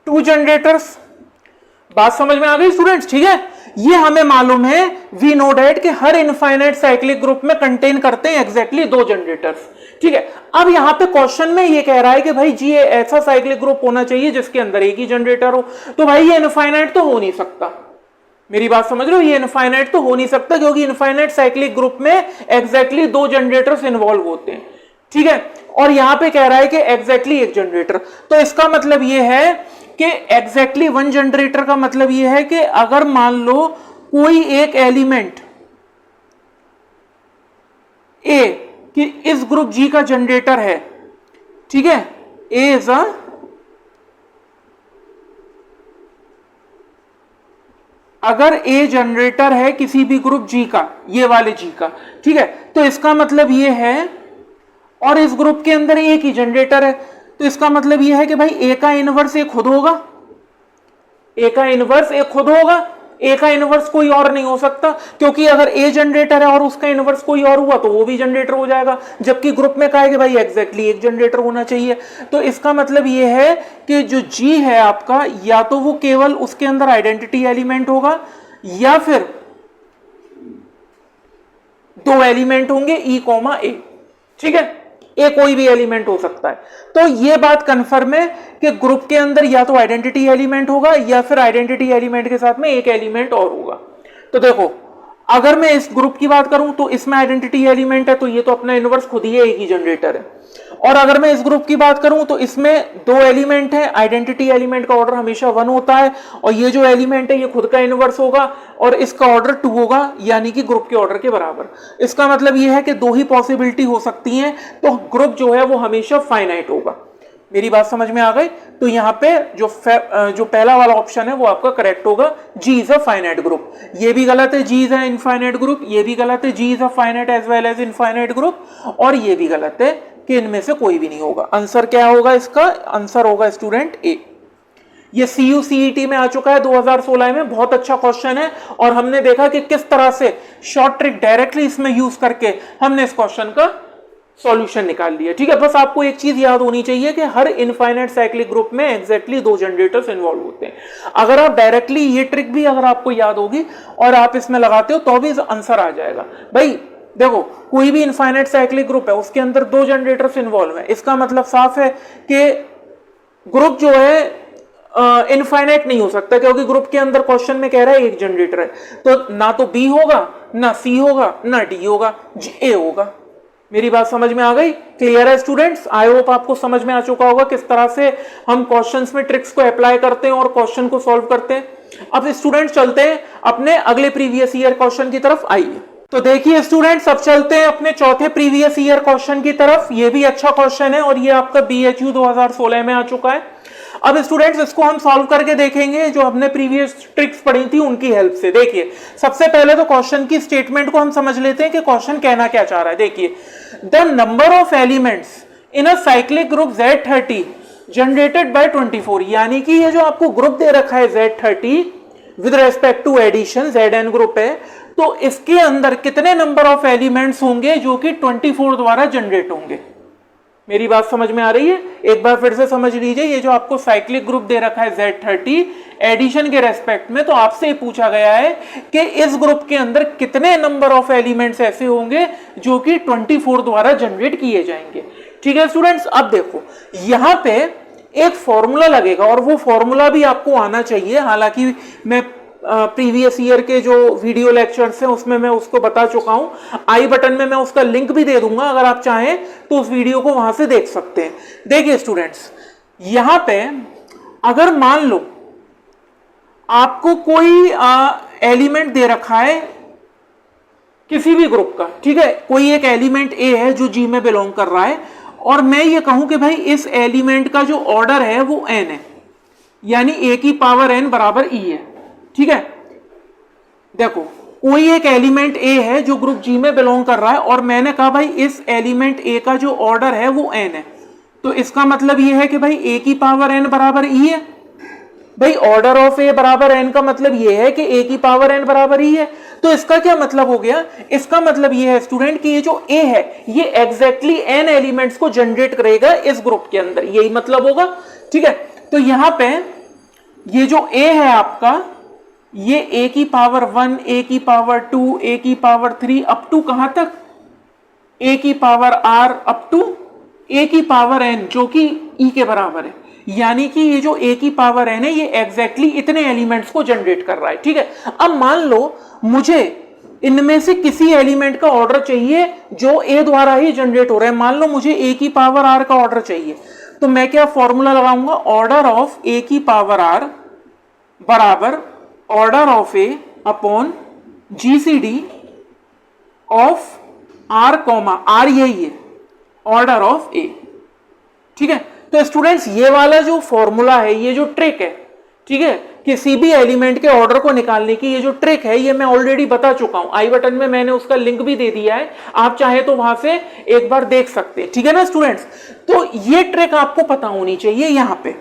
[SPEAKER 1] two generators. बात समझ में आ गई स्टूडेंट्स? ठीक है, ये हमें मालूम है वी नो डैट कि हर इनफाइनाइट साइक्लिक ग्रुप में कंटेन करते हैं एग्जैक्टली दो जनरेटर्स। ठीक है, अब यहां पे क्वेश्चन में ये कह रहा है कि भाई जी ये ऐसा साइक्लिक ग्रुप होना चाहिए जिसके अंदर एक ही जनरेटर हो, तो भाई ये इनफाइनाइट तो हो नहीं सकता। मेरी बात समझ रहे हो? ये इनफाइनाइट तो हो नहीं सकता क्योंकि इनफाइनाइट साइक्लिक ग्रुप में एग्जैक्टली दो जनरेटर्स इन्वॉल्व होते हैं। ठीक है, और यहां पे कह रहा है कि एग्जैक्टली एक जनरेटर, तो इसका मतलब ये है कि एग्जैक्टली वन जनरेटर का मतलब ये है कि अगर मान लो कोई एक एलिमेंट ए कि इस ग्रुप जी का जनरेटर है, ठीक है, ए इज अगर ए जनरेटर है किसी भी ग्रुप जी का, ये वाले जी का, ठीक है, तो इसका मतलब ये है, और इस ग्रुप के अंदर एक ही जनरेटर है, तो इसका मतलब यह है कि भाई ए का इनवर्स एक खुद होगा, ए का इनवर्स एक खुद होगा, ए का इनवर्स कोई और नहीं हो सकता, क्योंकि अगर ए जनरेटर है और उसका इनवर्स कोई और हुआ तो वो भी जनरेटर हो जाएगा, जबकि ग्रुप में कहा है कि भाई एग्जैक्टली एक जनरेटर होना चाहिए। तो इसका मतलब ये है कि जो जी है आपका, या तो वो केवल उसके अंदर आइडेंटिटी एलिमेंट होगा या फिर दो एलिमेंट होंगे ई कॉमा ए। ठीक है, ए कोई भी एलिमेंट हो सकता है। तो ये बात कंफर्म है कि ग्रुप के अंदर या तो आइडेंटिटी एलिमेंट होगा या फिर आइडेंटिटी एलिमेंट के साथ में एक एलिमेंट और होगा। तो देखो, अगर मैं इस ग्रुप की बात करूं तो इसमें आइडेंटिटी एलिमेंट है, तो ये तो अपना इनवर्स खुद ही एक ही जनरेटर है। और अगर मैं इस ग्रुप की बात करूं तो इसमें दो एलिमेंट है, आइडेंटिटी एलिमेंट का ऑर्डर हमेशा 1 होता है, और ये जो एलिमेंट है ये खुद का इनवर्स होगा और इसका ऑर्डर 2 होगा, यानी कि ग्रुप के ऑर्डर के बराबर। इसका मतलब ये है कि दो ही पॉसिबिलिटी हो सकती हैं, तो ग्रुप जो है वो हमेशा फाइनाइट होगा। मेरी बात समझ में आ गई? तो यहां पे जो पहला वाला ऑप्शन है वो आपका करेक्ट होगा, G is a finite group. ये भी गलत है, G is a infinite group, ये भी गलत है, G is a finite as well as infinite group, और ये भी गलत है कि इनमें से कोई भी नहीं होगा। आंसर क्या होगा इसका? आंसर होगा स्टूडेंट ए। ये CU CET में आ चुका है 2016 में, बहुत अच्छा क्वेश्चन है, और हमने देखा कि किस तरह से शॉर्ट ट्रिक डायरेक्टली इसमें यूज करके हमने इस क्वेश्चन का सॉल्यूशन निकाल लिया। ठीक है, बस आपको एक चीज याद होनी चाहिए कि हर इनफाइनाइट साइक्लिक ग्रुप में एग्जैक्टली दो जनरेटर्स इन्वॉल्व होते हैं। अगर आप डायरेक्टली ये ट्रिक भी अगर आपको याद होगी और आप इसमें लगाते हो तो भी आंसर आ जाएगा। भाई देखो, कोई भी इनफाइनाइट साइक्लिक ग्रुप है उसके अंदर दो जनरेटर्स इन्वॉल्व है, इसका मतलब साफ है कि ग्रुप जो है इनफाइनाइट नहीं हो सकता, क्योंकि ग्रुप के अंदर क्वेश्चन में कह रहा है एक जनरेटर है, तो ना तो बी होगा, ना सी होगा, ना डी होगा, ए होगा। मेरी बात समझ में आ गई? क्लियर है स्टूडेंट्स? आई होप आपको समझ में आ चुका होगा किस तरह से हम क्वेश्चंस में ट्रिक्स को अप्लाई करते हैं और क्वेश्चन को सॉल्व करते हैं। अब स्टूडेंट्स चलते हैं अपने अगले प्रीवियस ईयर क्वेश्चन की तरफ। आइए, तो देखिए स्टूडेंट्स, अब चलते हैं अपने चौथे प्रीवियस ईयर क्वेश्चन की तरफ। ये भी अच्छा क्वेश्चन है और ये आपका BHU 2016 में आ चुका है। अब स्टूडेंट्स इसको हम सॉल्व करके देखेंगे जो हमने प्रीवियस ट्रिक्स पढ़ी थी उनकी हेल्प से। देखिए, सबसे पहले तो क्वेश्चन की स्टेटमेंट को हम समझ लेते हैं कि क्वेश्चन कहना क्या चाह रहा है। देखिए, the number of elements in a cyclic group Z30 generated by 24, यानी कि ये जो आपको ग्रुप दे रखा है Z30 with respect to addition, Zn group है, तो इसके अंदर कितने नंबर ऑफ एलिमेंट्स होंगे जो कि 24 द्वारा जनरेट होंगे। मेरी बात समझ में आ रही है? एक बार फिर से समझ लीजिए, ये जो आपको साइक्लिक ग्रुप दे रखा है Z30 एडिशन के रेस्पेक्ट में, तो आपसे ये पूछा गया है कि इस ग्रुप के अंदर कितने नंबर ऑफ एलिमेंट्स ऐसे होंगे जो कि 24 द्वारा जनरेट किए जाएंगे। ठीक है स्टूडेंट्स, अब देखो यहां पे एक फॉर्मूला लगेगा और वो फॉर्मूला भी आपको आना चाहिए। हालांकि मैं प्रीवियस ईयर के जो वीडियो लेक्चर्स हैं उसमें मैं उसको बता चुका हूं, आई बटन में मैं उसका लिंक भी दे दूंगा, अगर आप चाहें तो उस वीडियो को वहां से देख सकते हैं। देखिए स्टूडेंट्स, यहां पे अगर मान लो आपको कोई एलिमेंट दे रखा है किसी भी ग्रुप का, ठीक है, कोई एक एलिमेंट ए है जो जी में बिलोंग कर रहा है, और मैं ये कहूं कि भाई इस एलिमेंट का जो ऑर्डर है वो n है, यानी a की पावर n बराबर e है। ठीक है, देखो कोई एक एलिमेंट ए है जो ग्रुप जी में बिलोंग कर रहा है और मैंने कहा भाई इस एलिमेंट ए का जो ऑर्डर है वो एन है, तो इसका मतलब ये है कि भाई ए की पावर एन बराबर ई है। भाई ऑर्डर ऑफ ए बराबर एन का मतलब ये है कि ए की पावर एन बराबर ई है। तो इसका क्या मतलब हो गया, इसका मतलब ये है स्टूडेंट कि ये जो ए है ये एग्जैक्टली एन एलिमेंट्स को जनरेट करेगा इस ग्रुप के अंदर, यही मतलब होगा। ठीक है, तो यहां पे ये जो ए है आपका, ये ए की पावर 1, ए की पावर 2, ए की पावर 3 अप टू कहां तक, ए की पावर आर अप टू ए की पावर एन जो कि ई के बराबर है। यानी कि ये जो ए की पावर एन है ये एग्जैक्टली इतने एलिमेंट्स को जनरेट कर रहा है। ठीक है, अब मान लो मुझे इनमें से किसी एलिमेंट का ऑर्डर चाहिए जो ए द्वारा ही जनरेट हो रहा है। मान लो मुझे ए की पावर आर का ऑर्डर चाहिए, तो मैं क्या फॉर्मूला लगाऊंगा, ऑर्डर ऑफ ए की पावर आर बराबर order of A upon GCD of are comma r, यही है ऑर्डर ऑफ ए। ठीक है, तो स्टूडेंट्स ये वाला जो फॉर्मूला है, ये जो ट्रिक है, ठीक है, किसी भी एलिमेंट के ऑर्डर को निकालने की ये जो ट्रिक है ये मैं ऑलरेडी बता चुका हूं। आई बटन में मैंने उसका लिंक भी दे दिया है, आप चाहे तो वहां से एक बार देख सकते हैं। ठीक है ना स्टूडेंट्स, तो ये ट्रिक आपको पता होनी चाहिए यहां पे,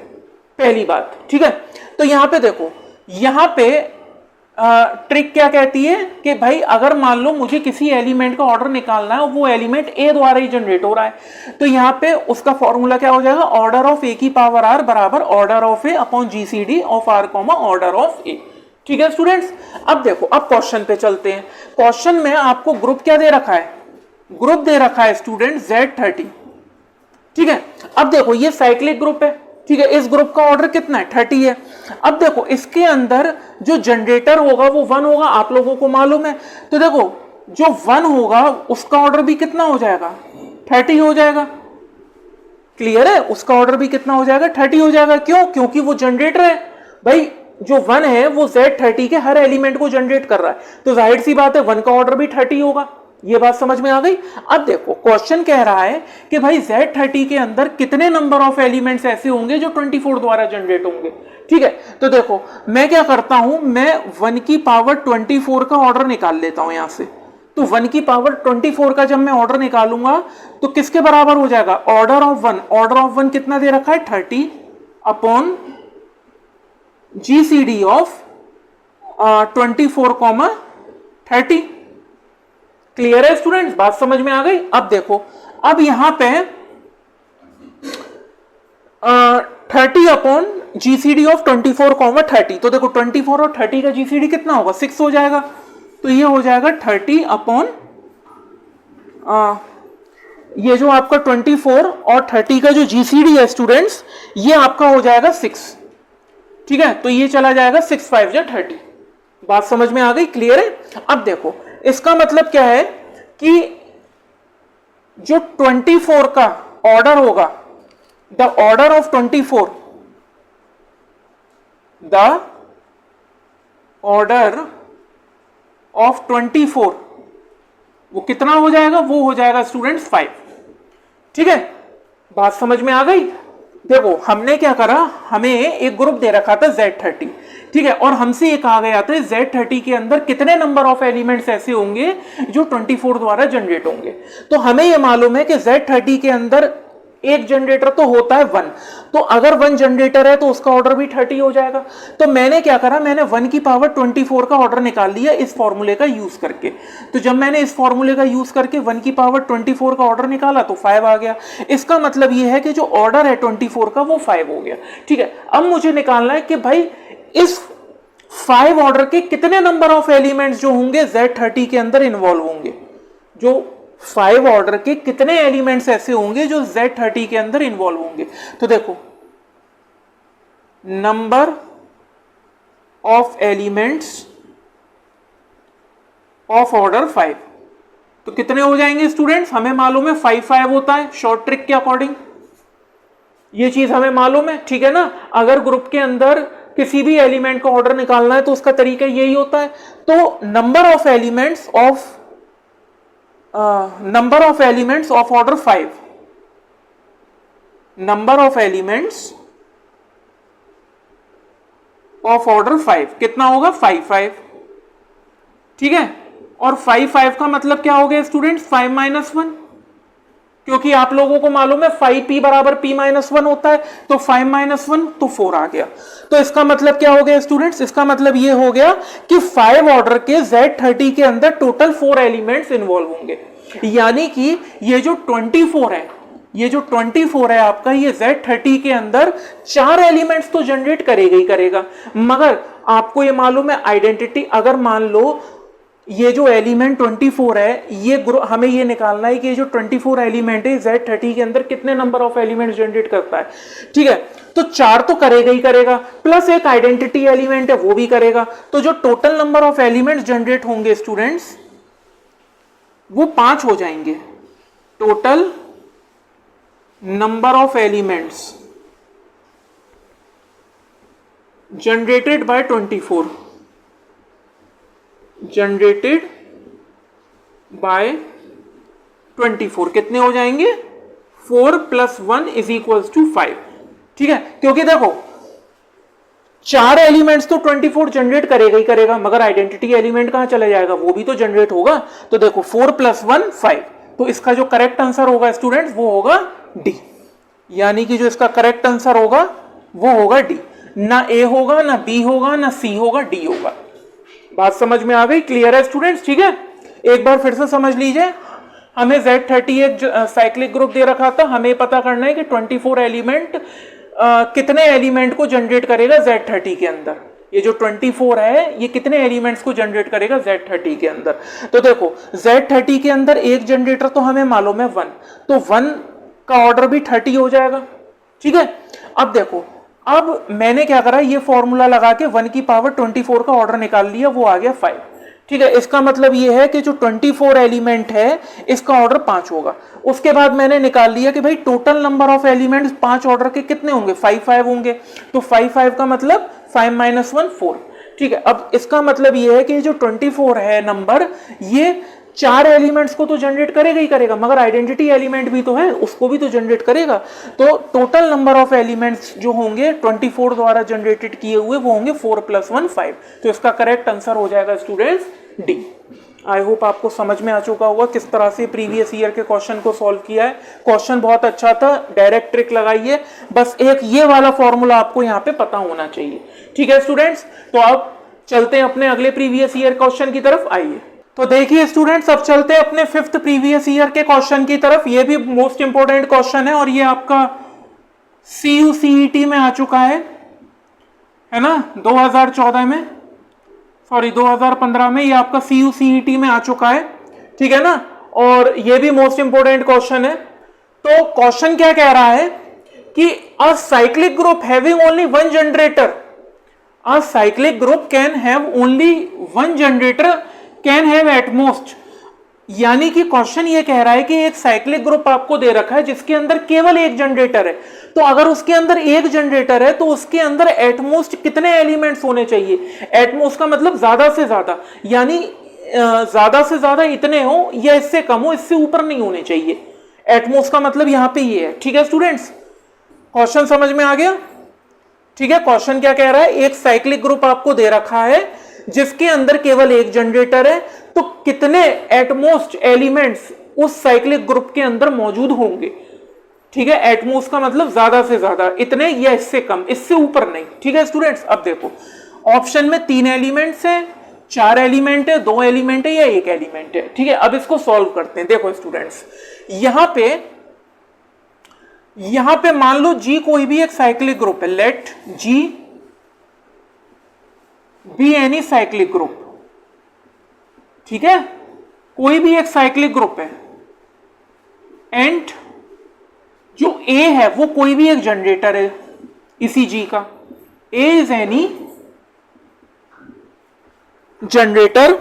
[SPEAKER 1] पहली बात। ठीक है, तो यहां पे देखो, यहां पे ट्रिक क्या कहती है कि भाई अगर मान लो मुझे किसी एलिमेंट का ऑर्डर निकालना है और वो एलिमेंट ए द्वारा ही जनरेट हो रहा है, तो यहां पे उसका फॉर्मूला क्या हो जाएगा, ऑर्डर ऑफ ए की पावर आर बराबर order of A upon GCD of are comma order of A. ठीक है स्टूडेंट्स, अब देखो, अब क्वेश्चन पे चलते हैं। क्वेश्चन में आपको ग्रुप क्या दे रखा है, ग्रुप दे रखा है स्टूडेंट Z30। ठीक है, अब देखो ये साइक्लिक ग्रुप है। ठीक है, इस ग्रुप का ऑर्डर कितना है, 30 है। अब देखो इसके अंदर जो जनरेटर होगा वो 1 होगा, आप लोगों को मालूम है। तो देखो जो 1 होगा उसका ऑर्डर भी कितना हो जाएगा, 30 हो जाएगा। क्लियर है, उसका ऑर्डर भी कितना हो जाएगा, 30 हो जाएगा। क्यों, क्योंकि वो जनरेटर है। भाई जो 1 है वो Z30 के हर एलिमेंट को जनरेट कर रहा है, तो जाहिर सी बात है 1 का ऑर्डर भी 30 होगा। ये बात समझ में आ गई। अब देखो क्वेश्चन कह रहा है कि भाई Z30 के अंदर कितने नंबर ऑफ एलिमेंट्स ऐसे होंगे जो 24 द्वारा जनरेट होंगे। ठीक है, तो देखो मैं क्या करता हूं, मैं 1 की पावर 24 का ऑर्डर निकाल लेता हूं यहां से। तो 1 की पावर 24 का जब मैं ऑर्डर निकालूंगा तो किसके बराबर हो जाएगा, ऑर्डर ऑफ 1। ऑर्डर ऑफ 1 कितना दे रखा है, 30 अपॉन जीसीडी ऑफ 24, 30। क्लियर है स्टूडेंट्स, बात समझ में आ गई। अब देखो, अब यहां पे 30 अपॉन जीसीडी ऑफ 24, 30। तो देखो 24 और 30 का जीसीडी कितना होगा, 6 हो जाएगा। तो ये हो जाएगा 30 अपॉन ये जो आपका 24 और 30 का जो जीसीडी है स्टूडेंट्स, ये आपका हो जाएगा 6। ठीक है, तो ये चला जाएगा 6 5 या 30। बात समझ में आ गई, क्लियर है। अब देखो इसका मतलब क्या है कि जो 24 का ऑर्डर होगा, the order of 24, the order of 24 वो कितना हो जाएगा, वो हो जाएगा स्टूडेंट्स 5। ठीक है, बात समझ में आ गई। देखो हमने क्या करा, हमें एक ग्रुप दे रखा था Z30। ठीक है, और हमसे ये कहा गया था Z30 के अंदर कितने नंबर ऑफ एलिमेंट्स ऐसे होंगे जो 24 द्वारा जनरेट होंगे। तो हमें ये मालूम है कि Z30 के अंदर एक जनरेटर तो होता है 1, तो अगर 1 जनरेटर है तो उसका ऑर्डर भी 30 हो जाएगा। तो मैंने क्या करा, मैंने 1 की पावर 24 का ऑर्डर निकाल लिया इस फॉर्मूले का यूज करके। तो जब मैंने इस फॉर्मूले का यूज करके 1 की पावर 24 का ऑर्डर निकाला तो 5 आ गया। इसका मतलब यह है कि जो ऑर्डर है 24 का वो 5 हो गया। ठीक है, अब मुझे निकालना है कि भाई इस 5 ऑर्डर के कितने नंबर ऑफ एलिमेंट्स जो होंगे Z30 के अंदर इन्वॉल्व होंगे। जो 5 ऑर्डर के कितने एलिमेंट्स ऐसे होंगे जो Z30 के अंदर इन्वॉल्व होंगे। तो देखो number of elements of order 5, तो कितने हो जाएंगे स्टूडेंट्स, हमें मालूम है 5 5 होता है शॉर्ट ट्रिक के अकॉर्डिंग, ये चीज हमें मालूम है। ठीक है ना, अगर ग्रुप के अंदर किसी भी एलिमेंट का ऑर्डर निकालना है तो उसका तरीका यही होता है। तो number of elements of order 5, number of elements of order 5 कितना होगा, 5 5। ठीक है, और 5 का मतलब क्या हो गया स्टूडेंट्स, 5 - 1, क्योंकि आप लोगों को मालूम है 5p बराबर p - 1 होता है, तो 5 - 1 तो 4 आ गया। तो इसका मतलब क्या हो गया स्टूडेंट्स, इसका मतलब ये हो गया कि 5 ऑर्डर के Z30 के अंदर टोटल 4 एलिमेंट्स इन्वॉल्व होंगे। यानी कि ये जो 24 है आपका, ये Z30 के अंदर 4 एलिमेंट्स तो जनरेट करेगा ही करेगा। मगर आपको ये मालूम है आइडेंटिटी, अगर मान लो ये जो एलिमेंट 24 है, ये हमें ये निकालना है कि ये जो 24 एलिमेंट है Z30 के अंदर कितने नंबर ऑफ एलिमेंट जनरेट करता है। ठीक है, तो 4 तो करेगा ही करेगा, प्लस एक आइडेंटिटी एलिमेंट है वो भी करेगा। तो जो total number of elements generate होंगे स्टूडेंट्स, वो 5 हो जाएंगे। Total number of elements generated by 24, generated by 24 कितने हो जाएंगे, 4 + 1 = 5। ठीक है, क्योंकि देखो 4 एलिमेंट्स तो 24 जनरेट करेगा ही करेगा, मगर आइडेंटिटी एलिमेंट कहां चला जाएगा, वो भी तो जनरेट होगा। तो देखो 4 + 1 5, तो इसका जो करेक्ट आंसर होगा स्टूडेंट्स वो होगा डी। यानी कि जो इसका करेक्ट आंसर होगा वो होगा डी, ना ए होगा, ना बी होगा, ना सी होगा, डी होगा। बात समझ में आ गई, क्लियर है स्टूडेंट्स। ठीक है, एक बार फिर से समझ लीजिए, हमें Z30 एक साइक्लिक ग्रुप दे रखा था, हमें पता करना है कि 24 एलिमेंट कितने एलिमेंट को जनरेट करेगा Z30 के अंदर। ये जो 24 है ये कितने एलिमेंट्स को जनरेट करेगा Z30 के अंदर। तो देखो Z30 के अंदर एक जनरेटर तो हमें मालूम है 1, तो 1 का ऑर्डर भी 30 हो जाएगा। ठीक है, अब देखो, अब मैंने क्या करा, ये फॉर्मूला लगा के 1 की पावर 24 का ऑर्डर निकाल लिया, वो आ गया 5। ठीक है, इसका मतलब ये है कि जो 24 एलिमेंट है इसका ऑर्डर 5 होगा। उसके बाद मैंने निकाल लिया कि भाई total number of elements 5 order के कितने होंगे, 5 होंगे। तो 5 का मतलब 5 - 1 4। ठीक है, अब इसका मतलब ये है कि जो 24 है नंबर, ये 4 एलिमेंट्स को तो जनरेट करेगा ही करेगा, मगर आइडेंटिटी एलिमेंट भी तो है, उसको भी तो जनरेट करेगा। तो टोटल नंबर ऑफ एलिमेंट्स जो होंगे 24 द्वारा जनरेटेड किए हुए वो होंगे 4 + 1 5। तो इसका करेक्ट आंसर हो जाएगा स्टूडेंट्स डी। आई होप आपको समझ में आ चुका होगा किस तरह से प्रीवियस ईयर के क्वेश्चन को सॉल्व किया है। क्वेश्चन बहुत अच्छा था, डायरेक्ट ट्रिक लगाइए, बस एक ये वाला फॉर्मूला आपको यहाँ पे पता होना चाहिए। ठीक है स्टूडेंट्स, तो अब चलते हैं अपने अगले प्रीवियस ईयर क्वेश्चन की तरफ। आइए, तो देखिए स्टूडेंट्स, अब चलते हैं अपने 5th प्रीवियस ईयर के क्वेश्चन की तरफ। ये भी मोस्ट इंपोर्टेंट क्वेश्चन है और ये आपका CUCET में आ चुका है ना, 2014 में, सॉरी 2015 में, ये आपका CUCET में आ चुका है। ठीक है ना, और ये भी मोस्ट इंपोर्टेंट क्वेश्चन है। तो क्वेश्चन क्या कह रहा है कि a cyclic group having only 1 generator, a cyclic group can have only 1 generator can have at most. यानी कि क्वेश्चन ये कह रहा है कि एक साइक्लिक ग्रुप आपको दे रखा है जिसके अंदर केवल एक जनरेटर है, तो अगर उसके अंदर एक जनरेटर है तो उसके अंदर एटमोस्ट कितने एलिमेंट्स होने चाहिए। एटमोस्ट का मतलब ज्यादा से ज्यादा, यानी ज्यादा से ज्यादा इतने हो या इससे कम हो, इससे ऊपर नहीं होने चाहिए। एटमोस्ट का मतलब यहां पे ये है। ठीक है स्टूडेंट्स, क्वेश्चन समझ में आ गया। ठीक है, क्वेश्चन क्या कह रहा है, एक साइक्लिक ग्रुप आपको दे रखा है जिसके अंदर केवल एक जनरेटर है, तो कितने एटमोस्ट एलिमेंट्स उस साइक्लिक ग्रुप के अंदर मौजूद होंगे। ठीक है, एटमोस्ट का मतलब ज्यादा से ज्यादा, इतने या इससे कम, इससे ऊपर नहीं। ठीक है स्टूडेंट्स, अब देखो ऑप्शन में 3 एलिमेंट्स हैं, 4 एलिमेंट है, 2 एलिमेंट है या 1 एलिमेंट है। ठीक है, अब इसको सॉल्व करते हैं। देखो स्टूडेंट्स, यहां पे मान लो G कोई भी एक साइक्लिक ग्रुप है, let G be any cyclic group. ठीक है, कोई भी एक साइक्लिक ग्रुप है एंड जो A है वो कोई भी एक जनरेटर है इसी G का। A is any generator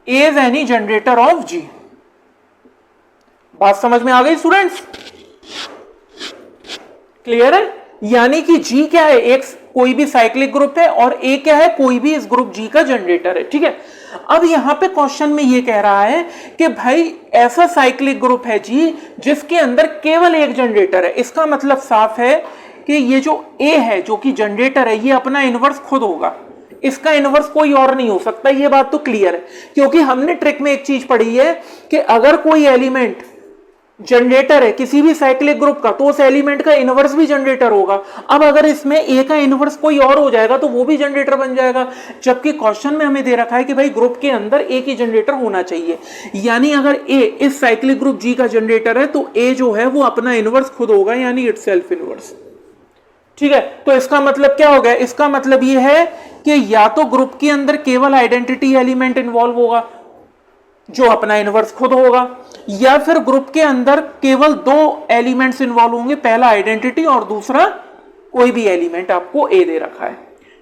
[SPEAKER 1] A is any generator off G। बात समझ में आ गई स्टूडेंट्स, क्लियर है। यानी कि G क्या है, एक कोई भी साइक्लिक ग्रुप है और A क्या है, कोई भी इस ग्रुप G का जनरेटर है। ठीक है, अब यहां पे क्वेश्चन में ये कह रहा है कि भाई ऐसा साइक्लिक ग्रुप है G जिसके अंदर केवल एक जनरेटर है। इसका मतलब साफ है कि ये जो ए है जो कि जनरेटर है ये अपना इनवर्स खुद होगा, इसका इनवर्स कोई और नहीं हो सकता, ये बात तो क्लियर है। क्योंकि हमने ट्रिक में एक चीज पढ़ी है कि अगर कोई एलिमेंट जनरेटर है किसी भी साइक्लिक ग्रुप का तो उस एलिमेंट का इनवर्स भी जनरेटर होगा। अब अगर इसमें ए का इनवर्स कोई और हो जाएगा तो वो भी जनरेटर बन जाएगा, जबकि क्वेश्चन में हमें दे रखा है कि भाई ग्रुप के अंदर ए की जनरेटर होना चाहिए। यानी अगर ए इस साइक्लिक ग्रुप जी का जनरेटर है तो ए जो है वो अपना इनवर्स खुद होगा, यानी इट्स सेल्फ इनवर्स। ठीक है, तो इसका मतलब क्या हो गया, इसका मतलब ये है कि या तो ग्रुप के अंदर केवल आइडेंटिटी एलिमेंट इन्वॉल्व होगा जो अपना इनवर्स खुद होगा, या फिर ग्रुप के अंदर केवल दो एलिमेंट्स इन्वॉल्व होंगे, पहला आइडेंटिटी और दूसरा कोई भी एलिमेंट आपको ए दे रखा है।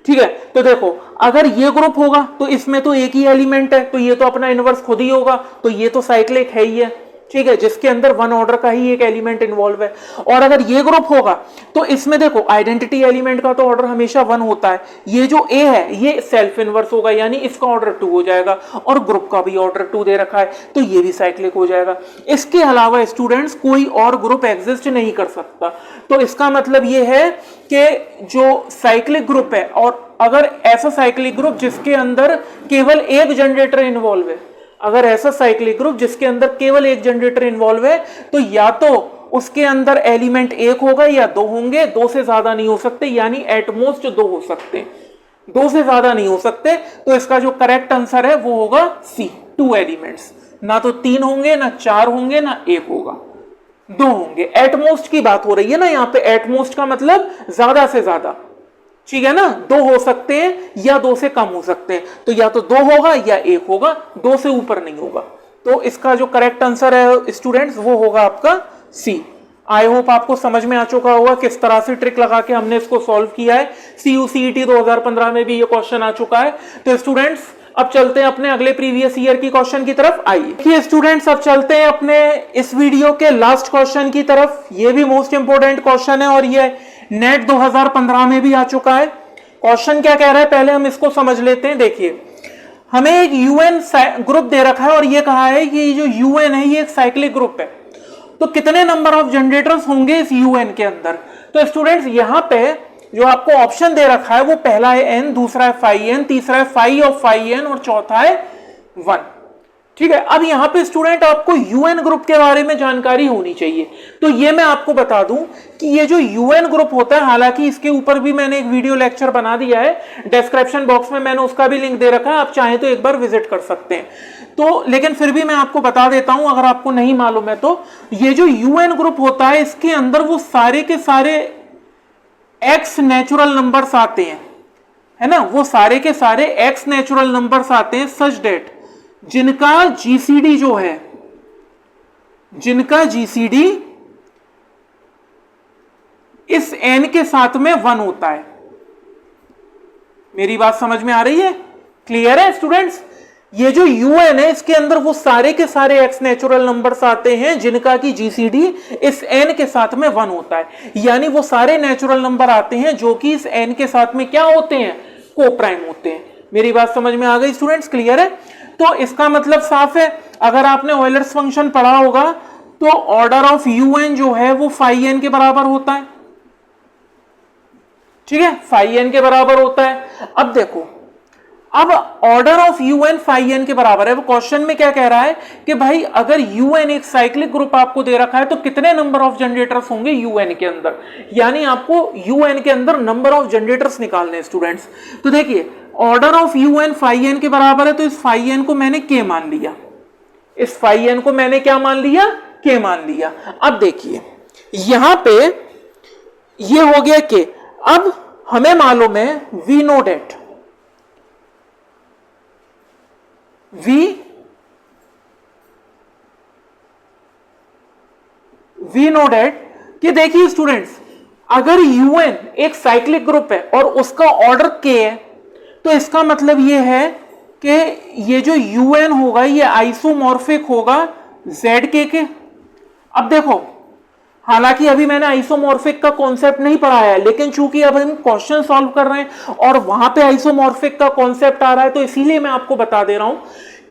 [SPEAKER 1] ठीक है, तो देखो अगर ये ग्रुप होगा तो इसमें तो एक ही एलिमेंट है तो ये तो अपना इनवर्स खुद ही होगा, तो ये तो साइक्लिक है ही है। ठीक है, जिसके अंदर वन ऑर्डर का ही एक एलिमेंट इन्वॉल्व है। और अगर ये ग्रुप होगा तो इसमें देखो आइडेंटिटी एलिमेंट का तो ऑर्डर हमेशा वन होता है, ये जो ए है ये सेल्फ इनवर्स होगा यानी इसका ऑर्डर 2 हो जाएगा, और ग्रुप का भी ऑर्डर 2 दे रखा है तो ये भी साइक्लिक हो जाएगा। इसके अलावा स्टूडेंट्स कोई और ग्रुप एग्जिस्ट नहीं कर सकता। तो इसका मतलब ये है कि जो साइक्लिक ग्रुप है, और अगर ऐसा साइक्लिक ग्रुप जिसके अंदर केवल एक जनरेटर इन्वॉल्व है, अगर ऐसा साइक्लिक ग्रुप जिसके अंदर केवल एक जनरेटर इन्वॉल्व है तो या तो उसके अंदर एलिमेंट एक होगा या दो होंगे, दो से ज्यादा नहीं हो सकते, यानी एटमोस्ट दो हो सकते हैं, दो से ज्यादा नहीं हो सकते। तो इसका जो करेक्ट आंसर है वो होगा सी, 2 एलिमेंट्स, ना तो 3 होंगे ना 4 होंगे ना 1 होगा, 2 होंगे। एटमोस्ट की बात हो रही है ना यहाँ पे, एटमोस्ट का मतलब ज्यादा से ज्यादा, ठीक है ना, 2 हो सकते हैं या 2 से कम हो सकते हैं, तो या तो 2 होगा या 1 होगा, 2 से ऊपर नहीं होगा। तो इसका जो करेक्ट आंसर है स्टूडेंट्स वो होगा आपका सी। आई होप आपको समझ में आ चुका होगा किस तरह से ट्रिक लगा के हमने इसको सॉल्व किया है। CUCET 2015 में भी ये क्वेश्चन आ चुका है। तो स्टूडेंट्स अब चलते हैं अपने अगले प्रीवियस ईयर की क्वेश्चन की तरफ। आइए देखिए स्टूडेंट्स, अब चलते हैं अपने इस वीडियो के लास्ट क्वेश्चन की तरफ। ये भी मोस्ट इंपोर्टेंट क्वेश्चन है और ये नेट 2015 में भी आ चुका है। क्वेश्चन क्या कह रहा है पहले हम इसको समझ लेते हैं। देखिए हमें एक यूएन ग्रुप दे रखा है और ये कहा है कि जो यूएन है ये एक साइक्लिक ग्रुप है, तो कितने नंबर ऑफ जनरेटर्स होंगे इस यूएन के अंदर। तो स्टूडेंट्स यहां पे जो आपको ऑप्शन दे रखा है वो पहला है n, दूसरा है phi n, तीसरा है phi of phi n और चौथा है 1। ठीक है, अब यहां पे स्टूडेंट आपको यूएन ग्रुप के बारे में जानकारी होनी चाहिए। तो ये मैं आपको बता दूं कि ये जो यूएन ग्रुप होता है, हालांकि इसके ऊपर भी मैंने एक वीडियो लेक्चर बना दिया है, डिस्क्रिप्शन बॉक्स में मैंने उसका भी लिंक दे रखा है, आप चाहें तो एक बार विजिट कर सकते हैं। तो लेकिन फिर भी मैं आपको बता देता हूं अगर आपको नहीं मालूम है तो, ये जो यूएन ग्रुप होता है इसके अंदर वो सारे के सारे एक्स नेचुरल नंबर्स आते हैं, है ना, वो सारे के सारे एक्स नेचुरल नंबर्स आते हैं सच डेट जिनका जीसीडी जो है, जिनका जीसीडी इस एन के साथ में 1 होता है। मेरी बात समझ में आ रही है, क्लियर है स्टूडेंट्स। ये जो यूएन है इसके अंदर वो सारे के सारे एक्स नेचुरल नंबर्स आते हैं जिनका की जीसीडी इस एन के साथ में 1 होता है, यानी वो सारे नेचुरल नंबर आते हैं जो कि इस एन के साथ में क्या होते हैं, को प्राइम होते हैं। मेरी बात समझ में आ गई स्टूडेंट्स, क्लियर है। तो इसका मतलब साफ है, अगर आपने ऑयलर्स फंक्शन पढ़ा होगा तो ऑर्डर ऑफ यूएन जो है वो phi n के बराबर होता है। ठीक है, phi n के बराबर होता है। अब देखो, अब order of UN phi n के बराबर है। वो क्वेश्चन में क्या कह रहा है कि भाई अगर यूएन एक साइक्लिक ग्रुप आपको दे रखा है तो कितने नंबर ऑफ जनरेटर्स होंगे यूएन के अंदर, यानी आपको यूएन के अंदर नंबर ऑफ जनरेटर्स निकालने हैं स्टूडेंट्स। तो देखिए order of UN phi n के बराबर है, तो इस phi n को मैंने k मान लिया, इस phi n को मैंने क्या मान लिया, k मान लिया। अब देखिए यहां पे ये हो गया k। अब हमें मालूम है we know that, we know that कि देखिए स्टूडेंट्स, अगर यूएन एक साइक्लिक ग्रुप है और उसका ऑर्डर k है तो इसका मतलब ये है कि ये जो यूएन होगा ये आइसोमॉर्फिक होगा zk के। अब देखो, हालांकि अभी मैंने आइसोमॉर्फिक का कॉन्सेप्ट नहीं पढ़ाया है, लेकिन चूंकि अब हम क्वेश्चन सॉल्व कर रहे हैं और वहां पे आइसोमॉर्फिक का कॉन्सेप्ट आ रहा है तो इसीलिए मैं आपको बता दे रहा हूं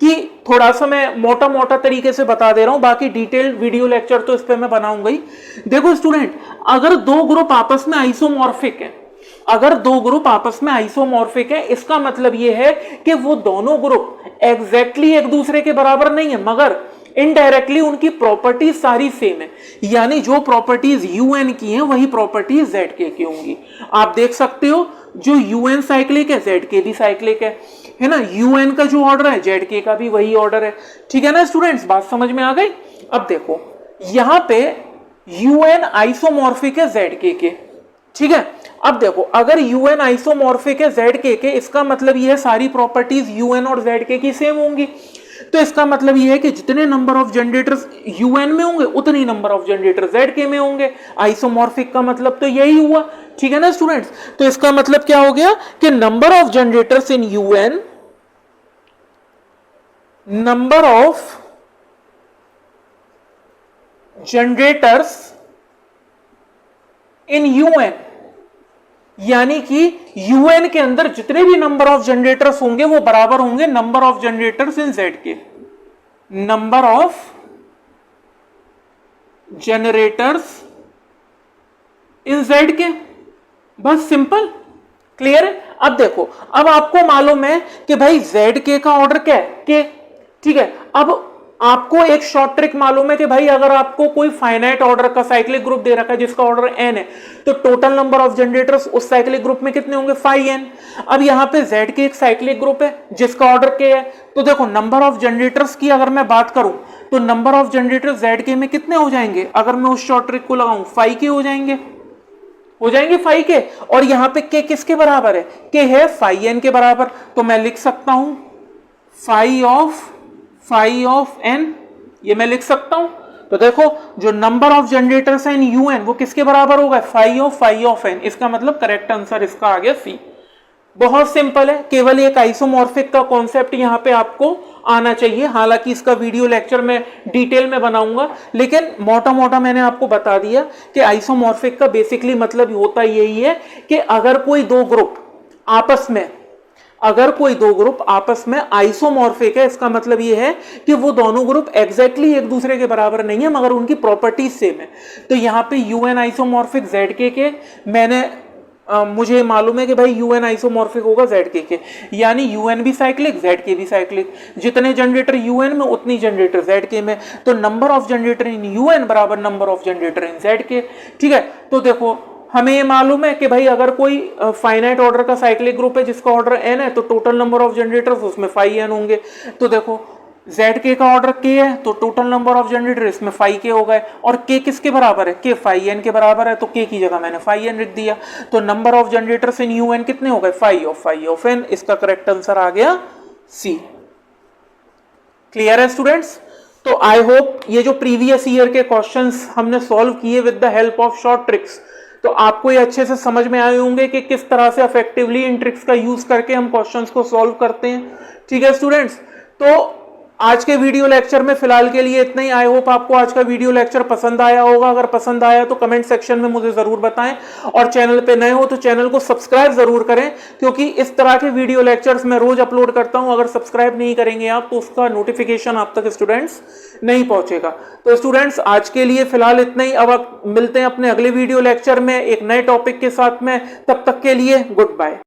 [SPEAKER 1] कि थोड़ा सा मैं मोटा मोटा तरीके से बता दे रहा हूं, बाकी डिटेल्ड वीडियो लेक्चर तो इस पे मैं बनाऊंगा ही। देखो स्टूडेंट, अगर दो ग्रुप आपस में आइसोमॉर्फिक है, अगर दो ग्रुप आपस में आइसोमॉर्फिक है, इसका मतलब यह है कि वो दोनों ग्रुप एग्जैक्टली एक दूसरे के बराबर नहीं है, मगर इनडायरेक्टली उनकी प्रॉपर्टीज सारी सेम है। यानी जो प्रॉपर्टीज यूएन की हैं वही प्रॉपर्टीज जेड के की होंगी। आप देख सकते हो जो यूएन साइक्लिक है जेड के भी साइक्लिक है ना। यूएन का जो ऑर्डर है जेड के का भी वही ऑर्डर है, ठीक है ना स्टूडेंट्स, बात समझ में आ गई। अब देखो यहां पे यूएन आइसोमॉर्फिक है जेड के, ठीक है। अब देखो अगर यूएन आइसोमॉर्फिक है जेड के, इसका मतलब यह है सारी प्रॉपर्टीज यूएन और जेड के की सेम होंगी। तो इसका मतलब यह है कि जितने नंबर ऑफ जनरेटर्स यूएन में होंगे उतनी नंबर ऑफ जनरेटर जेड के में होंगे। आइसोमॉर्फिक का मतलब तो यही हुआ, ठीक है ना स्टूडेंट्स। तो इसका मतलब क्या हो गया कि number of generators in UN, number of generators in UN, यानी कि यूएन के अंदर जितने भी नंबर ऑफ जनरेटर्स होंगे वो बराबर होंगे number of generators in Z के, number of generators in Z के। बस सिंपल, क्लियर है। अब देखो, अब आपको मालूम है कि भाई जेड के का ऑर्डर क्या है के, ठीक है। अब आपको एक शॉर्ट ट्रिक मालूम है कि भाई अगर आपको कोई फाइनाइट ऑर्डर का साइक्लिक ग्रुप दे रखा है जिसका ऑर्डर n है, तो टोटल नंबर ऑफ जनरेटर्स उस साइक्लिक ग्रुप में कितने होंगे 5n। अब यहां पे z के एक साइक्लिक ग्रुप है जिसका ऑर्डर k है, तो देखो नंबर ऑफ जनरेटर्स की अगर मैं बात करूं तो नंबर ऑफ जनरेटर्स z के में कितने हो जाएंगे, अगर मैं उस शॉर्ट ट्रिक को लगाऊं 5k हो जाएंगे 5k। और यहां पे k किसके बराबर है, k है 5n के बराबर। तो मैं लिख सकता हूं फाई ऑफ n, ये मैं लिख सकता हूं। तो देखो जो नंबर ऑफ जनरेटर्स है इन यूएन वो किसके बराबर होगा, फाई ऑफ n। इसका मतलब करेक्ट आंसर इसका आ गया सी। बहुत सिंपल है, केवल एक आइसोमॉर्फिक का कॉन्सेप्ट यहां पे आपको आना चाहिए। हालांकि इसका वीडियो लेक्चर में डिटेल में बनाऊंगा, लेकिन मोटा मोटा मैंने आपको बता दिया कि आइसोमॉर्फिक का बेसिकली मतलब होता यही है कि अगर कोई दो ग्रुप आपस में आइसोमॉर्फिक है, इसका मतलब यह है कि वो दोनों ग्रुप एग्जैक्टली एक दूसरे के बराबर नहीं है मगर उनकी प्रॉपर्टीज सेम है। तो यहां पे यूएन आइसोमॉर्फिक जेड के मुझे मालूम है कि भाई यूएन आइसोमॉर्फिक होगा जेड के, यानी यूएन भी साइक्लिक जेड के भी साइक्लिक। जितने जनरेटर यूएन में उतनी जनरेटर जेड के में, तो number of generator in U n बराबर number of generator in Z के, ठीक है। तो देखो हमें ये मालूम है कि भाई अगर कोई फाइनाइट ऑर्डर का साइक्लिक ग्रुप है जिसका ऑर्डर n है, तो टोटल नंबर ऑफ जनरेटर्स उसमें 5n होंगे। तो देखो zk का ऑर्डर k है तो टोटल नंबर ऑफ जनरेटर इसमें 5k हो गए, और k किसके बराबर है, k 5n के बराबर है, तो k की जगह मैंने 5n लिख दिया। तो number of generators in UN कितने हो गए, 5 ऑफ n। इसका करेक्ट आंसर आ गया सी। क्लियर है स्टूडेंट्स। तो आई होप ये जो प्रीवियस ईयर के क्वेश्चंस हमने सॉल्व किए with the help of short tricks, तो आपको ये अच्छे से समझ में आए होंगे कि किस तरह से इफेक्टिवली इन ट्रिक्स का यूज करके हम क्वेश्चंस को सॉल्व करते हैं। ठीक है स्टूडेंट्स, तो आज के वीडियो लेक्चर में फिलहाल के लिए इतना ही। आई होप आपको आज का वीडियो लेक्चर पसंद आया होगा। अगर पसंद आया तो कमेंट सेक्शन में मुझे जरूर बताएं, और चैनल पे नए हो तो चैनल को सब्सक्राइब जरूर करें, क्योंकि इस तरह के वीडियो लेक्चर्स मैं रोज अपलोड करता हूं। अगर सब्सक्राइब नहीं करेंगे आप तो उसका नोटिफिकेशन आप तक स्टूडेंट्स नहीं पहुंचेगा। तो स्टूडेंट्स आज के लिए फिलहाल इतना ही। अब मिलते हैं अपने अगले वीडियो लेक्चर में एक नए टॉपिक के साथ में। तब तक के लिए गुड बाय।